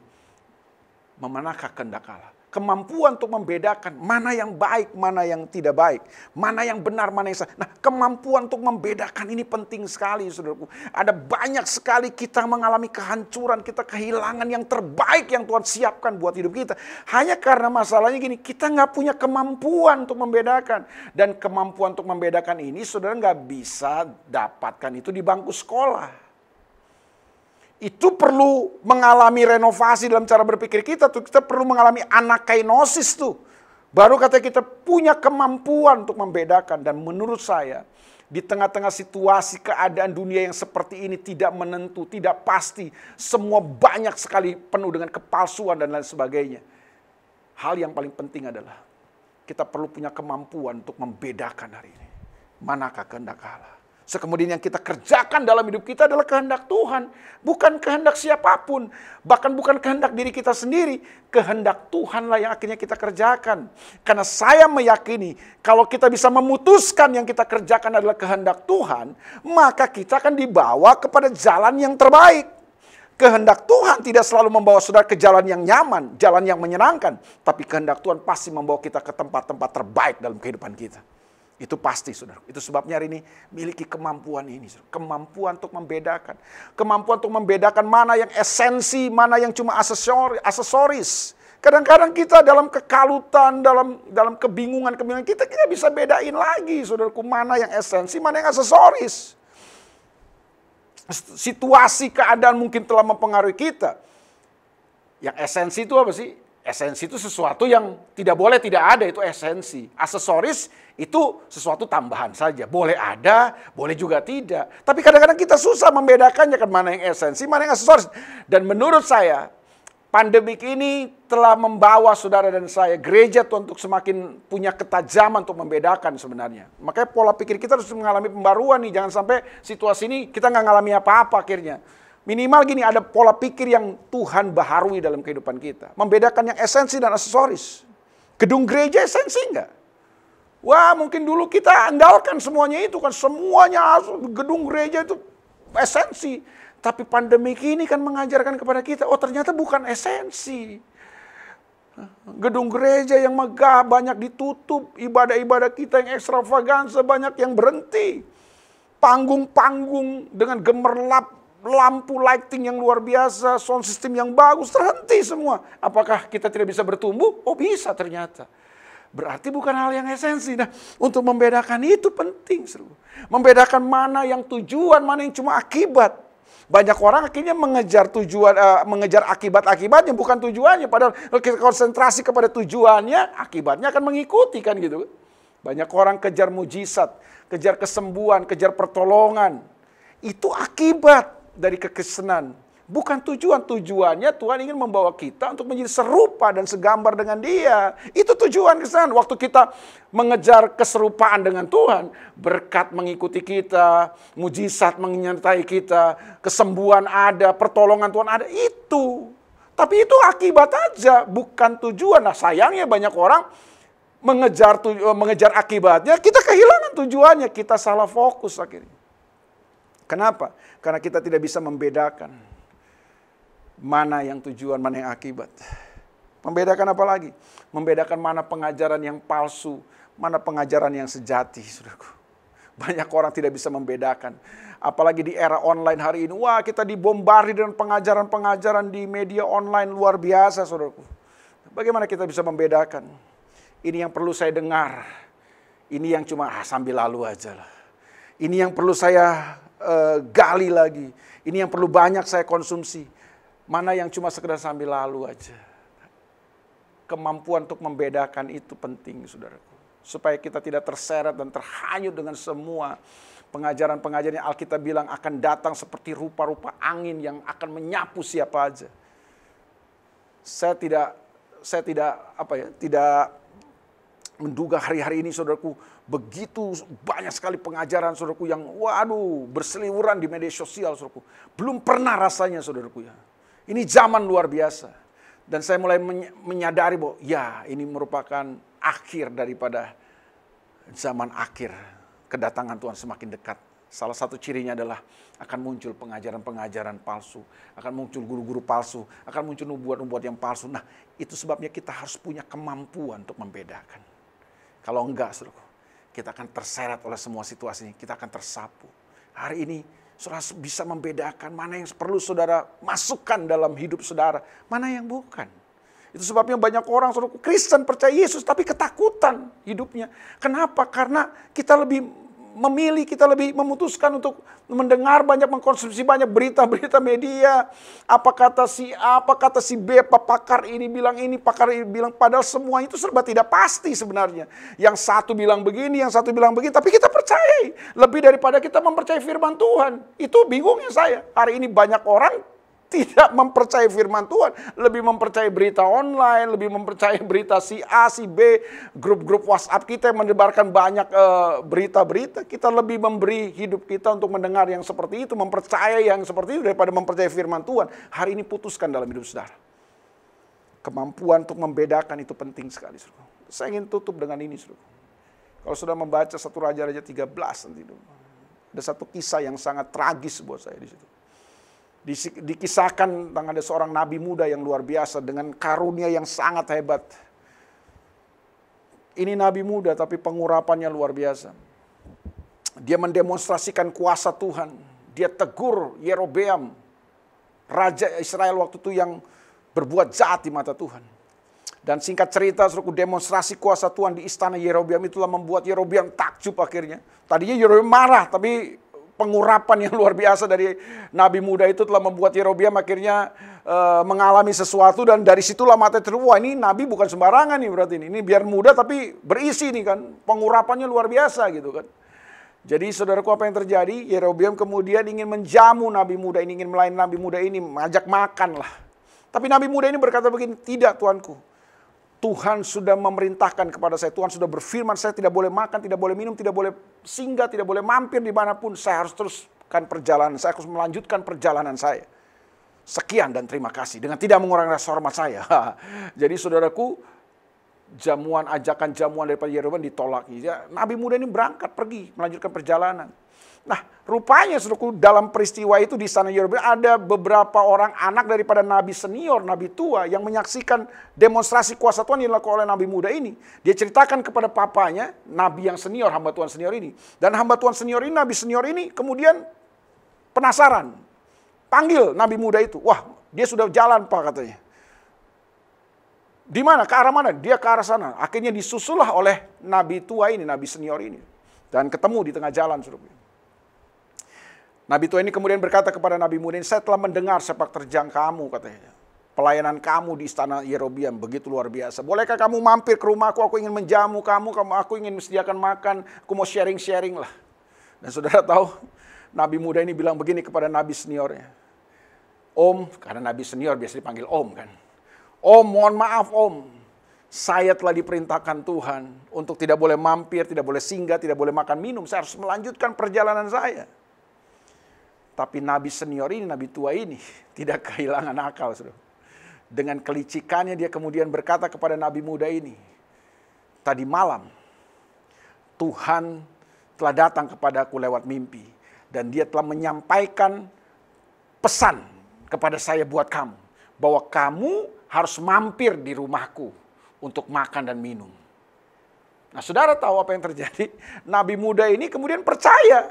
manakah kehendak Allah. Kemampuan untuk membedakan mana yang baik, mana yang tidak baik. Mana yang benar, mana yang salah. Nah, kemampuan untuk membedakan ini penting sekali, saudaraku. Ada banyak sekali kita mengalami kehancuran, kita kehilangan yang terbaik yang Tuhan siapkan buat hidup kita. Hanya karena masalahnya gini, kita nggak punya kemampuan untuk membedakan. Dan kemampuan untuk membedakan ini, saudara nggak bisa dapatkan itu di bangku sekolah. Itu perlu mengalami renovasi dalam cara berpikir kita tuh. Kita perlu mengalami anakainosis tuh. Baru kata kita punya kemampuan untuk membedakan. Dan menurut saya, di tengah-tengah situasi keadaan dunia yang seperti ini tidak menentu, tidak pasti. Semua banyak sekali penuh dengan kepalsuan dan lain sebagainya. Hal yang paling penting adalah kita perlu punya kemampuan untuk membedakan hari ini. Manakah kehendak Allah? So, kemudian yang kita kerjakan dalam hidup kita adalah kehendak Tuhan. Bukan kehendak siapapun. Bahkan bukan kehendak diri kita sendiri. Kehendak Tuhanlah yang akhirnya kita kerjakan. Karena saya meyakini kalau kita bisa memutuskan yang kita kerjakan adalah kehendak Tuhan, maka kita akan dibawa kepada jalan yang terbaik. Kehendak Tuhan tidak selalu membawa saudara ke jalan yang nyaman, jalan yang menyenangkan. Tapi kehendak Tuhan pasti membawa kita ke tempat-tempat terbaik dalam kehidupan kita. Itu pasti, saudara. Itu sebabnya hari ini miliki kemampuan ini, saudara. Kemampuan untuk membedakan. Kemampuan untuk membedakan mana yang esensi, mana yang cuma aksesoris. Kadang-kadang kita dalam kekalutan, dalam kebingungan kita bisa bedain lagi, saudaraku, mana yang esensi, mana yang aksesoris. Situasi keadaan mungkin telah mempengaruhi kita. Yang esensi itu apa sih? Esensi itu sesuatu yang tidak boleh tidak ada, itu esensi. Aksesoris itu sesuatu tambahan saja. Boleh ada, boleh juga tidak. Tapi kadang-kadang kita susah membedakannya kan mana yang esensi, mana yang aksesoris. Dan menurut saya, pandemik ini telah membawa saudara dan saya, gereja Tuhan untuk semakin punya ketajaman untuk membedakan sebenarnya. Makanya pola pikir kita harus mengalami pembaruan nih. Jangan sampai situasi ini kita nggak ngalami apa-apa akhirnya. Minimal gini, ada pola pikir yang Tuhan baharui dalam kehidupan kita. Membedakan yang esensi dan aksesoris. Gedung gereja esensi enggak? Wah, mungkin dulu kita andalkan semuanya itu kan. Semuanya gedung gereja itu esensi. Tapi pandemi ini kan mengajarkan kepada kita, oh ternyata bukan esensi. Gedung gereja yang megah banyak ditutup. Ibadah-ibadah kita yang ekstravaganza banyak yang berhenti. Panggung-panggung dengan gemerlap lampu lighting yang luar biasa, sound system yang bagus, terhenti semua. Apakah kita tidak bisa bertumbuh? Oh bisa ternyata. Berarti bukan hal yang esensi. Nah, untuk membedakan itu penting. Membedakan mana yang tujuan, mana yang cuma akibat. Banyak orang akhirnya mengejar tujuan, mengejar akibat-akibatnya, bukan tujuannya. Padahal kalau kita konsentrasi kepada tujuannya, akibatnya akan mengikuti kan gitu. Banyak orang kejar mujizat, kejar kesembuhan, kejar pertolongan. Itu akibat dari kekristenan. Bukan tujuan. Tujuannya Tuhan ingin membawa kita untuk menjadi serupa dan segambar dengan Dia. Itu tujuan kesan. Waktu kita mengejar keserupaan dengan Tuhan, berkat mengikuti kita, mujizat menyertai kita, kesembuhan ada, pertolongan Tuhan ada, itu. Tapi itu akibat aja, bukan tujuan. Nah, sayangnya banyak orang mengejar akibatnya, kita kehilangan tujuannya, kita salah fokus akhirnya. Kenapa? Karena kita tidak bisa membedakan mana yang tujuan, mana yang akibat. Membedakan apa lagi? Membedakan mana pengajaran yang palsu, mana pengajaran yang sejati, saudaraku. Banyak orang tidak bisa membedakan. Apalagi di era online hari ini. Wah, kita dibombardi dengan pengajaran-pengajaran di media online luar biasa, saudaraku. Bagaimana kita bisa membedakan? Ini yang perlu saya dengar. Ini yang cuma sambil lalu aja lah. Ini yang perlu saya gali lagi. Ini yang perlu banyak saya konsumsi. Mana yang cuma sekedar sambil lalu aja. Kemampuan untuk membedakan itu penting, saudaraku. Supaya kita tidak terseret dan terhanyut dengan semua pengajaran-pengajaran yang Alkitab bilang akan datang seperti rupa-rupa angin yang akan menyapu siapa aja. Saya tidak menduga hari-hari ini, saudaraku, begitu banyak sekali pengajaran, saudaraku, yang berseliweran di media sosial, saudaraku. Belum pernah rasanya, saudaraku ya. Ini zaman luar biasa. Dan saya mulai menyadari bahwa ya, ini merupakan akhir daripada zaman akhir. Kedatangan Tuhan semakin dekat. Salah satu cirinya adalah akan muncul pengajaran-pengajaran palsu. Akan muncul guru-guru palsu. Akan muncul nubuat-nubuat yang palsu. Nah, itu sebabnya kita harus punya kemampuan untuk membedakan. Kalau enggak, saudara, kita akan terseret oleh semua situasi. Kita akan tersapu. Hari ini, saudara bisa membedakan mana yang perlu saudara masukkan dalam hidup saudara, mana yang bukan. Itu sebabnya banyak orang, saudara, Kristen percaya Yesus tapi ketakutan hidupnya. Kenapa? Karena kita lebih memilih, kita lebih memutuskan untuk mendengar banyak, mengkonsumsi banyak berita-berita media. Apa kata si A, apa kata si B, apa pakar ini, pakar ini bilang. Padahal semua itu serba tidak pasti sebenarnya. Yang satu bilang begini, yang satu bilang begini. Tapi kita percaya lebih daripada kita mempercayai firman Tuhan. Itu bingungnya saya. Hari ini banyak orang tidak mempercayai firman Tuhan, lebih mempercayai berita online, lebih mempercayai berita si A, si B, grup-grup WhatsApp kita yang menyebarkan banyak berita-berita. Kita lebih memberi hidup kita untuk mendengar yang seperti itu, mempercayai yang seperti itu daripada mempercayai firman Tuhan. Hari ini putuskan dalam hidup saudara. Kemampuan untuk membedakan itu penting sekali, saudara. Saya ingin tutup dengan ini, saudara. Kalau sudah membaca 1 Raja-Raja 13 nanti, ada satu kisah yang sangat tragis buat saya di situ. Dikisahkan tentang ada seorang nabi muda yang luar biasa dengan karunia yang sangat hebat. Ini nabi muda tapi pengurapannya luar biasa. Dia mendemonstrasikan kuasa Tuhan. Dia tegur Yerobeam, raja Israel waktu itu yang berbuat jahat di mata Tuhan. Dan singkat cerita, suruh demonstrasi kuasa Tuhan di istana Yerobeam itulah membuat Yerobeam takjub akhirnya. Tadinya Yerobeam marah, tapi pengurapan yang luar biasa dari nabi muda itu telah membuat Yerobeam akhirnya mengalami sesuatu, dan dari situlah mata terbuka. Wah, ini nabi bukan sembarangan nih berarti ini biar muda tapi berisi nih kan, pengurapannya luar biasa gitu kan. Jadi saudaraku, apa yang terjadi? Yerobeam kemudian ingin menjamu nabi muda ini, ingin melayani nabi muda ini, mengajak makan lah. Tapi nabi muda ini berkata begini, tidak tuanku, Tuhan sudah memerintahkan kepada saya, Tuhan sudah berfirman, saya tidak boleh makan, tidak boleh minum, tidak boleh singgah, tidak boleh mampir dimanapun. Saya harus teruskan perjalanan, saya harus melanjutkan perjalanan saya. Sekian dan terima kasih, dengan tidak mengurangi rasa hormat saya. Jadi saudaraku, ajakan jamuan daripada Yerobeam ditolak. Ya, nabi muda ini berangkat pergi, melanjutkan perjalanan. Nah, rupanya saudaraku, dalam peristiwa itu di sana Yerobeam ada beberapa orang anak daripada nabi senior, nabi tua yang menyaksikan demonstrasi kuasa Tuhan yang dilakukan oleh nabi muda ini. Dia ceritakan kepada papanya, nabi yang senior, hamba Tuhan senior ini. Dan hamba Tuhan senior ini, nabi senior ini kemudian penasaran. panggil nabi muda itu. Wah, dia sudah jalan Pak katanya. Di mana? Ke arah mana? Dia ke arah sana. Akhirnya disusullah oleh nabi tua ini, nabi senior ini. Dan ketemu di tengah jalan. Nabi tua ini kemudian berkata kepada nabi muda ini, saya telah mendengar sepak terjang kamu katanya. Pelayanan kamu di istana Yerobeam begitu luar biasa. Bolehkah kamu mampir ke rumahku? Aku ingin menjamu kamu, aku ingin sediakan makan. Aku mau sharing-sharing lah. Dan saudara tahu, nabi muda ini bilang begini kepada nabi seniornya. Om, karena nabi senior biasa dipanggil om kan. Om, mohon maaf om. Saya telah diperintahkan Tuhan untuk tidak boleh mampir, tidak boleh singgah, tidak boleh makan minum. Saya harus melanjutkan perjalanan saya. Tapi nabi senior ini, nabi tua ini tidak kehilangan akal, saudara. Dengan kelicikannya dia kemudian berkata kepada nabi muda ini, tadi malam Tuhan telah datang kepadaku lewat mimpi dan dia telah menyampaikan pesan kepada saya buat kamu, bahwa kamu harus mampir di rumahku untuk makan dan minum. Nah, saudara tahu apa yang terjadi? Nabi muda ini kemudian percaya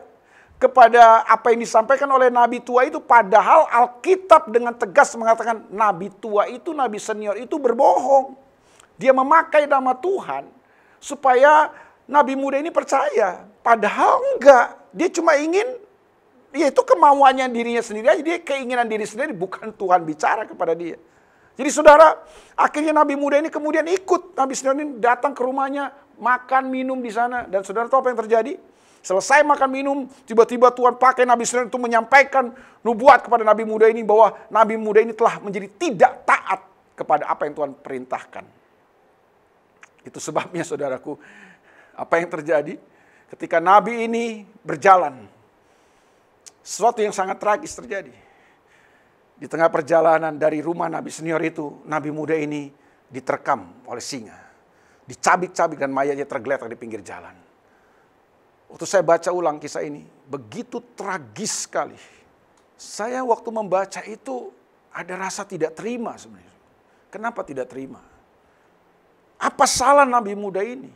kepada apa yang disampaikan oleh nabi tua itu, padahal Alkitab dengan tegas mengatakan nabi tua itu, nabi senior itu berbohong. Dia memakai nama Tuhan supaya nabi muda ini percaya, padahal enggak. Dia cuma ingin, ya itu kemauannya dirinya sendiri aja, dia keinginan diri sendiri, bukan Tuhan bicara kepada dia. Jadi saudara, akhirnya nabi muda ini kemudian ikut nabi senior ini datang ke rumahnya, makan minum di sana. Dan saudara tahu apa yang terjadi? Selesai makan minum, tiba-tiba Tuhan pakai nabi senior itu menyampaikan nubuat kepada nabi muda ini bahwa nabi muda ini telah menjadi tidak taat kepada apa yang Tuhan perintahkan. Itu sebabnya saudaraku, apa yang terjadi ketika nabi ini berjalan, sesuatu yang sangat tragis terjadi. Di tengah perjalanan dari rumah nabi senior itu, nabi muda ini diterkam oleh singa. Dicabik-cabik dan mayatnya tergeletak di pinggir jalan. Waktu saya baca ulang kisah ini, begitu tragis sekali. Saya waktu membaca itu ada rasa tidak terima sebenarnya. Kenapa tidak terima? Apa salah nabi muda ini?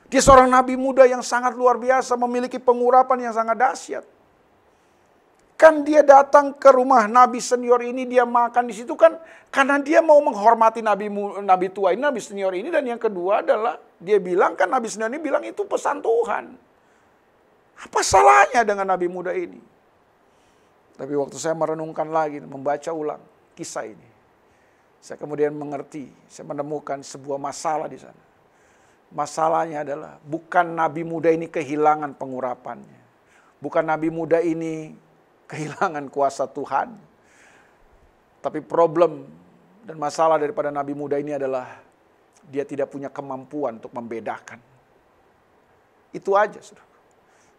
Dia seorang nabi muda yang sangat luar biasa, memiliki pengurapan yang sangat dahsyat. Kan dia datang ke rumah nabi senior ini, dia makan di situ kan karena dia mau menghormati nabi tua ini, nabi senior ini. Dan yang kedua adalah dia bilang kan nabi senior ini bilang itu pesan Tuhan. Apa salahnya dengan nabi muda ini? Tapi waktu saya merenungkan lagi, membaca ulang kisah ini, saya kemudian mengerti, saya menemukan sebuah masalah di sana. Masalahnya adalah bukan nabi muda ini kehilangan pengurapannya. Bukan nabi muda ini kehilangan kuasa Tuhan. Tapi problem dan masalah daripada nabi muda ini adalah dia tidak punya kemampuan untuk membedakan. Itu aja, saudara.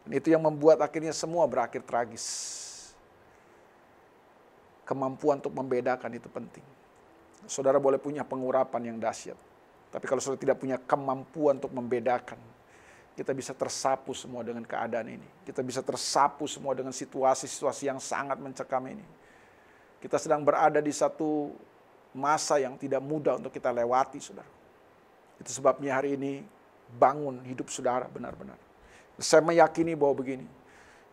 Dan itu yang membuat akhirnya semua berakhir tragis. Kemampuan untuk membedakan itu penting. Saudara boleh punya pengurapan yang dahsyat, tapi kalau saudara tidak punya kemampuan untuk membedakan, kita bisa tersapu semua dengan keadaan ini. Kita bisa tersapu semua dengan situasi-situasi yang sangat mencekam ini. Kita sedang berada di satu masa yang tidak mudah untuk kita lewati, saudara. Itu sebabnya hari ini bangun hidup saudara benar-benar. Saya meyakini bahwa begini,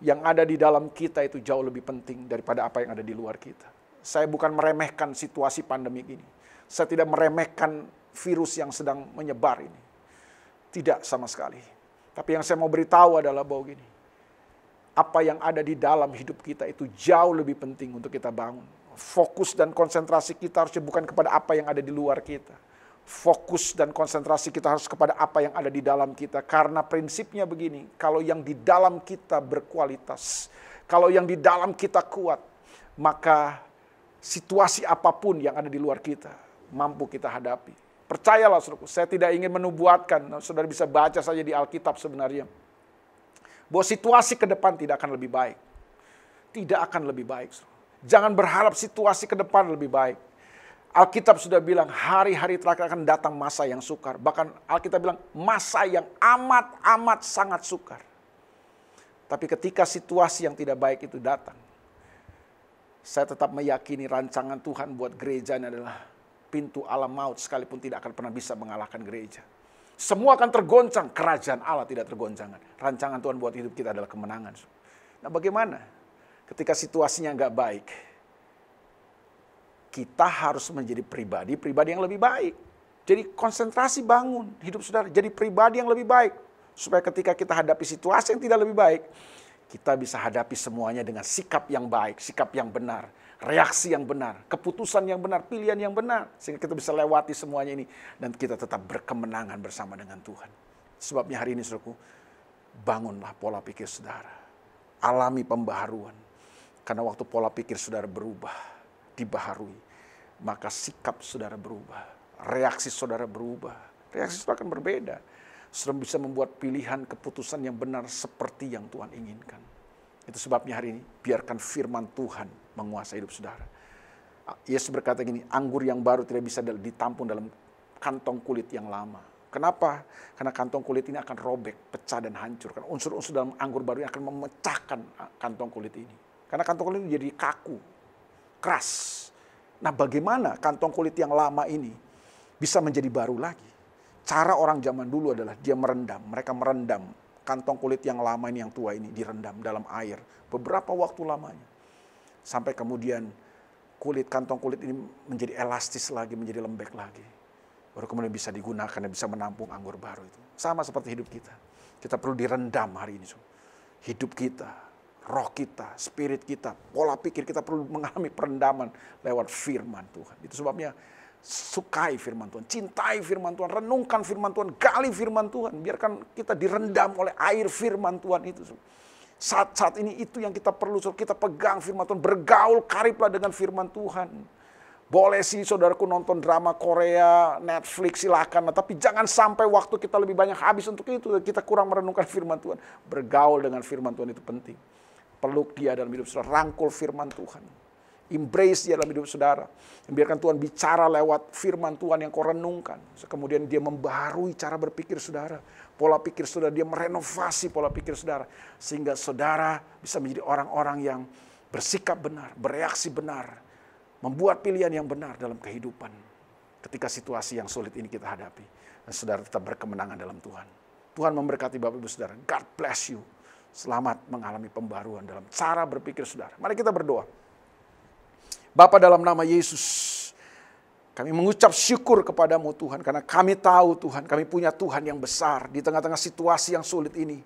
yang ada di dalam kita itu jauh lebih penting daripada apa yang ada di luar kita. Saya bukan meremehkan situasi pandemik ini. Saya tidak meremehkan virus yang sedang menyebar ini. Tidak sama sekali. Tapi yang saya mau beritahu adalah bahwa gini, apa yang ada di dalam hidup kita itu jauh lebih penting untuk kita bangun. Fokus dan konsentrasi kita harusnya bukan kepada apa yang ada di luar kita. Fokus dan konsentrasi kita harus kepada apa yang ada di dalam kita. Karena prinsipnya begini, kalau yang di dalam kita berkualitas, kalau yang di dalam kita kuat, maka situasi apapun yang ada di luar kita mampu kita hadapi. Percayalah saudaraku, saya tidak ingin menubuatkan, saudara bisa baca saja di Alkitab sebenarnya, bahwa situasi ke depan tidak akan lebih baik. Tidak akan lebih baik. Jangan berharap situasi ke depan lebih baik. Alkitab sudah bilang hari-hari terakhir akan datang masa yang sukar. Bahkan Alkitab bilang masa yang amat sangat sukar. Tapi ketika situasi yang tidak baik itu datang, saya tetap meyakini rancangan Tuhan buat gereja ini adalah pintu alam maut sekalipun tidak akan pernah bisa mengalahkan gereja. Semua akan tergoncang, kerajaan Allah tidak tergoncangkan. Rancangan Tuhan buat hidup kita adalah kemenangan. Nah bagaimana ketika situasinya nggak baik, kita harus menjadi pribadi yang lebih baik. Jadi konsentrasi bangun hidup saudara, jadi pribadi yang lebih baik. Supaya ketika kita hadapi situasi yang tidak lebih baik, kita bisa hadapi semuanya dengan sikap yang baik, sikap yang benar, reaksi yang benar, keputusan yang benar, pilihan yang benar. Sehingga kita bisa lewati semuanya ini dan kita tetap berkemenangan bersama dengan Tuhan. Sebabnya hari ini saudaraku, bangunlah pola pikir saudara. Alami pembaharuan. Karena waktu pola pikir saudara berubah, dibaharui, maka sikap saudara berubah, reaksi saudara berubah. Reaksi saudara akan berbeda. Saudara bisa membuat pilihan keputusan yang benar seperti yang Tuhan inginkan. Itu sebabnya hari ini biarkan firman Tuhan menguasai hidup saudara. Yesus berkata gini, anggur yang baru tidak bisa ditampung dalam kantong kulit yang lama. Kenapa? Karena kantong kulit ini akan robek, pecah dan hancur. Karena unsur-unsur dalam anggur baru ini akan memecahkan kantong kulit ini. Karena kantong kulit ini jadi kaku, keras. Nah bagaimana kantong kulit yang lama ini bisa menjadi baru lagi? Cara orang zaman dulu adalah dia merendam. Mereka merendam kantong kulit yang lama ini, yang tua ini direndam dalam air beberapa waktu lamanya. Sampai kemudian kantong kulit ini menjadi elastis lagi, menjadi lembek lagi. Baru kemudian bisa digunakan dan bisa menampung anggur baru itu. Sama seperti hidup kita. Kita perlu direndam hari ini. Hidup kita, roh kita, spirit kita, pola pikir kita perlu mengalami perendaman lewat firman Tuhan. Itu sebabnya sukai firman Tuhan, cintai firman Tuhan, renungkan firman Tuhan, gali firman Tuhan. Biarkan kita direndam oleh air firman Tuhan itu. Saat-saat ini itu yang kita perlu, kita pegang firman Tuhan, bergaul kariblah dengan firman Tuhan. Boleh sih saudaraku nonton drama Korea, Netflix silakan, tapi jangan sampai waktu kita lebih banyak habis untuk itu, kita kurang merenungkan firman Tuhan. Bergaul dengan firman Tuhan itu penting. Peluk dia dalam hidup saudara, rangkul firman Tuhan. Embrace dia dalam hidup saudara. Biarkan Tuhan bicara lewat firman Tuhan yang kau renungkan. Kemudian dia membaharui cara berpikir saudara. Pola pikir saudara, dia merenovasi pola pikir saudara. Sehingga saudara bisa menjadi orang-orang yang bersikap benar, bereaksi benar. Membuat pilihan yang benar dalam kehidupan. Ketika situasi yang sulit ini kita hadapi. Dan saudara tetap berkemenangan dalam Tuhan. Tuhan memberkati Bapak Ibu saudara. God bless you. Selamat mengalami pembaruan dalam cara berpikir saudara. Mari kita berdoa. Bapa, dalam nama Yesus, kami mengucap syukur kepadamu Tuhan, karena kami tahu Tuhan, kami punya Tuhan yang besar di tengah-tengah situasi yang sulit ini.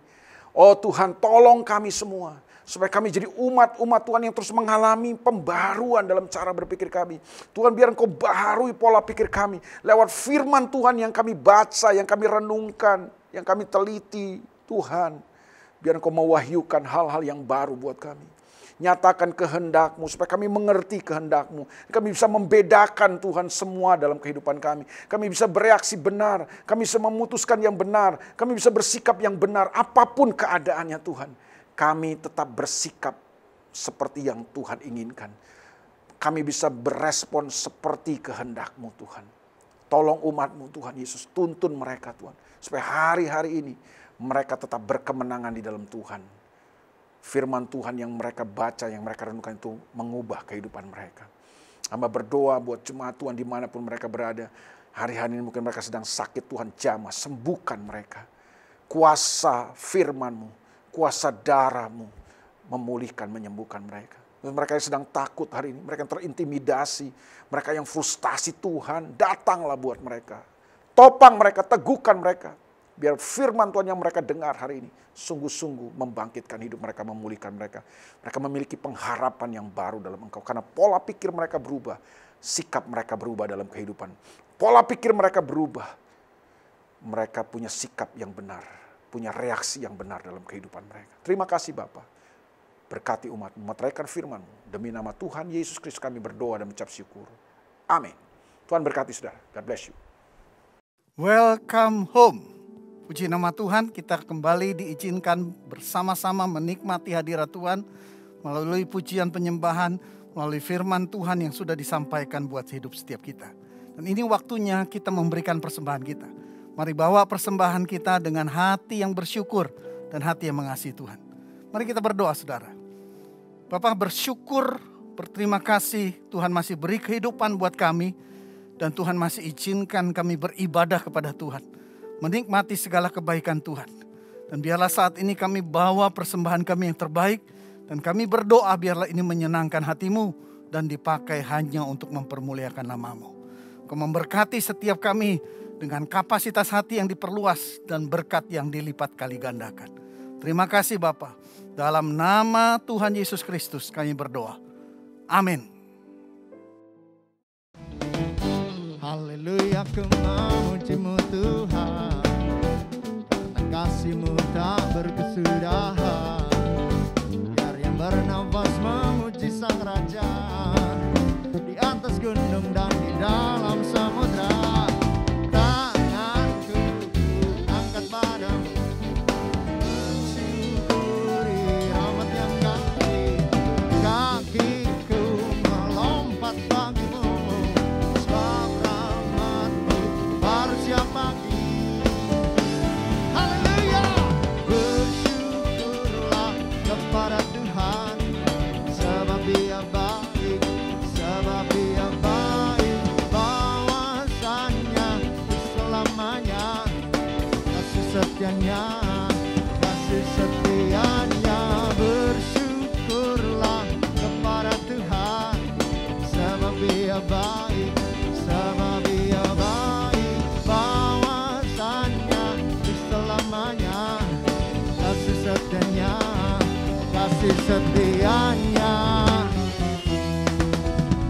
Oh Tuhan, tolong kami semua, supaya kami jadi umat-umat Tuhan yang terus mengalami pembaruan dalam cara berpikir kami. Tuhan, biar Engkau baharui pola pikir kami, lewat firman Tuhan yang kami baca, yang kami renungkan, yang kami teliti. Tuhan, biar Engkau mewahyukan hal-hal yang baru buat kami. Nyatakan kehendak-Mu supaya kami mengerti kehendak-Mu. Kami bisa membedakan Tuhan semua dalam kehidupan kami. Kami bisa bereaksi benar. Kami bisa memutuskan yang benar. Kami bisa bersikap yang benar. Apapun keadaannya Tuhan. Kami tetap bersikap seperti yang Tuhan inginkan. Kami bisa berespon seperti kehendak-Mu Tuhan. Tolong umat-Mu Tuhan Yesus. Tuntun mereka Tuhan. Supaya hari-hari ini mereka tetap berkemenangan di dalam Tuhan. Firman Tuhan yang mereka baca, yang mereka renungkan itu mengubah kehidupan mereka. Hamba berdoa buat jemaat Tuhan dimanapun mereka berada. Hari-hari ini mungkin mereka sedang sakit, Tuhan jamah, sembuhkan mereka. Kuasa firman-Mu, kuasa darah-Mu memulihkan, menyembuhkan mereka. Mereka yang sedang takut hari ini, mereka yang terintimidasi, mereka yang frustasi Tuhan, datanglah buat mereka. Topang mereka, teguhkan mereka. Biar firman Tuhan yang mereka dengar hari ini sungguh-sungguh membangkitkan hidup mereka, memulihkan mereka. Mereka memiliki pengharapan yang baru dalam Engkau. Karena pola pikir mereka berubah, sikap mereka berubah dalam kehidupan. Pola pikir mereka berubah. Mereka punya sikap yang benar, punya reaksi yang benar dalam kehidupan mereka. Terima kasih Bapa. Berkati umat-Mu, meteraikan firman-Mu. Demi nama Tuhan Yesus Kristus kami berdoa dan mengucap syukur. Amin. Tuhan berkati saudara. God bless you. Welcome home. Puji nama Tuhan, kita kembali diizinkan bersama-sama menikmati hadirat Tuhan melalui pujian penyembahan, melalui firman Tuhan yang sudah disampaikan buat hidup setiap kita. Dan ini waktunya kita memberikan persembahan kita. Mari bawa persembahan kita dengan hati yang bersyukur dan hati yang mengasihi Tuhan. Mari kita berdoa saudara. Bapak bersyukur, berterima kasih Tuhan masih beri kehidupan buat kami. Dan Tuhan masih izinkan kami beribadah kepada Tuhan. Menikmati segala kebaikan Tuhan. Dan biarlah saat ini kami bawa persembahan kami yang terbaik Dan kami berdoa biarlah ini menyenangkan hati-Mu dan dipakai hanya untuk mempermuliakan nama-Mu. Kau memberkati setiap kami dengan kapasitas hati yang diperluas dan berkat yang dilipat kali gandakan. Terima kasih Bapa. Dalam nama Tuhan Yesus Kristus kami berdoa. Amin. Haleluya, ku memuji-Mu Tuhan, karena kasih-Mu tak berkesudahan. Biar yang bernafas memuji Sang Raja, di atas gunung dan di dalam samudra. Tanganku angkat padamu, mensyukuri rahmat yang kasih. Kakiku melompat bagimu, sebab rahmat-Mu baru siap pagi. Haleluya, bersyukurlah kepada Tuhan, sebab Dia baik, sebab Dia baik. Bahwasanya selamanya kasih setianya, kasih setianya. Bersyukurlah kepada Tuhan, sebab Dia baik, sebab Dia baik. Bahwasanya selamanya kasih setianya, kasih setianya.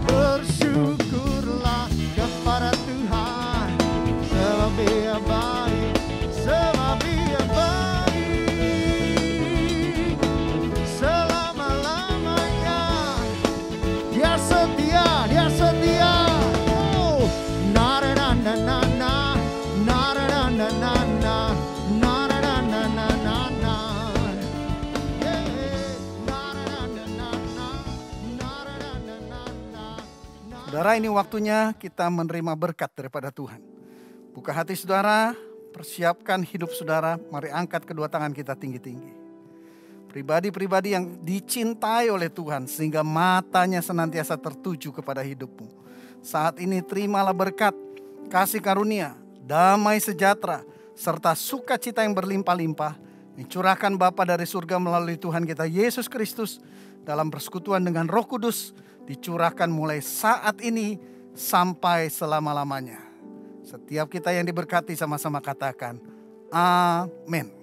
Bersyukurlah kepada Tuhan, sebab Dia baik, sebab Dia baik. Selama-lamanya Dia setia, Dia setia. Oh, na-ra-na-na-na-na, na-ra-na-na-na-na, na-ra-na-na-na-na. Yeah, na-ra-na-na-na-na, na-ra-na-na-na-na. Saudara, ini waktunya kita menerima berkat daripada Tuhan. Buka hati saudara, persiapkan hidup saudara. Mari angkat kedua tangan kita tinggi-tinggi. Pribadi-pribadi yang dicintai oleh Tuhan sehingga matanya senantiasa tertuju kepada hidupmu. Saat ini terimalah berkat, kasih karunia, damai sejahtera, serta sukacita yang berlimpah-limpah dicurahkan Bapa dari surga melalui Tuhan kita Yesus Kristus dalam persekutuan dengan Roh Kudus, dicurahkan mulai saat ini sampai selama-lamanya. Setiap kita yang diberkati sama-sama katakan amin.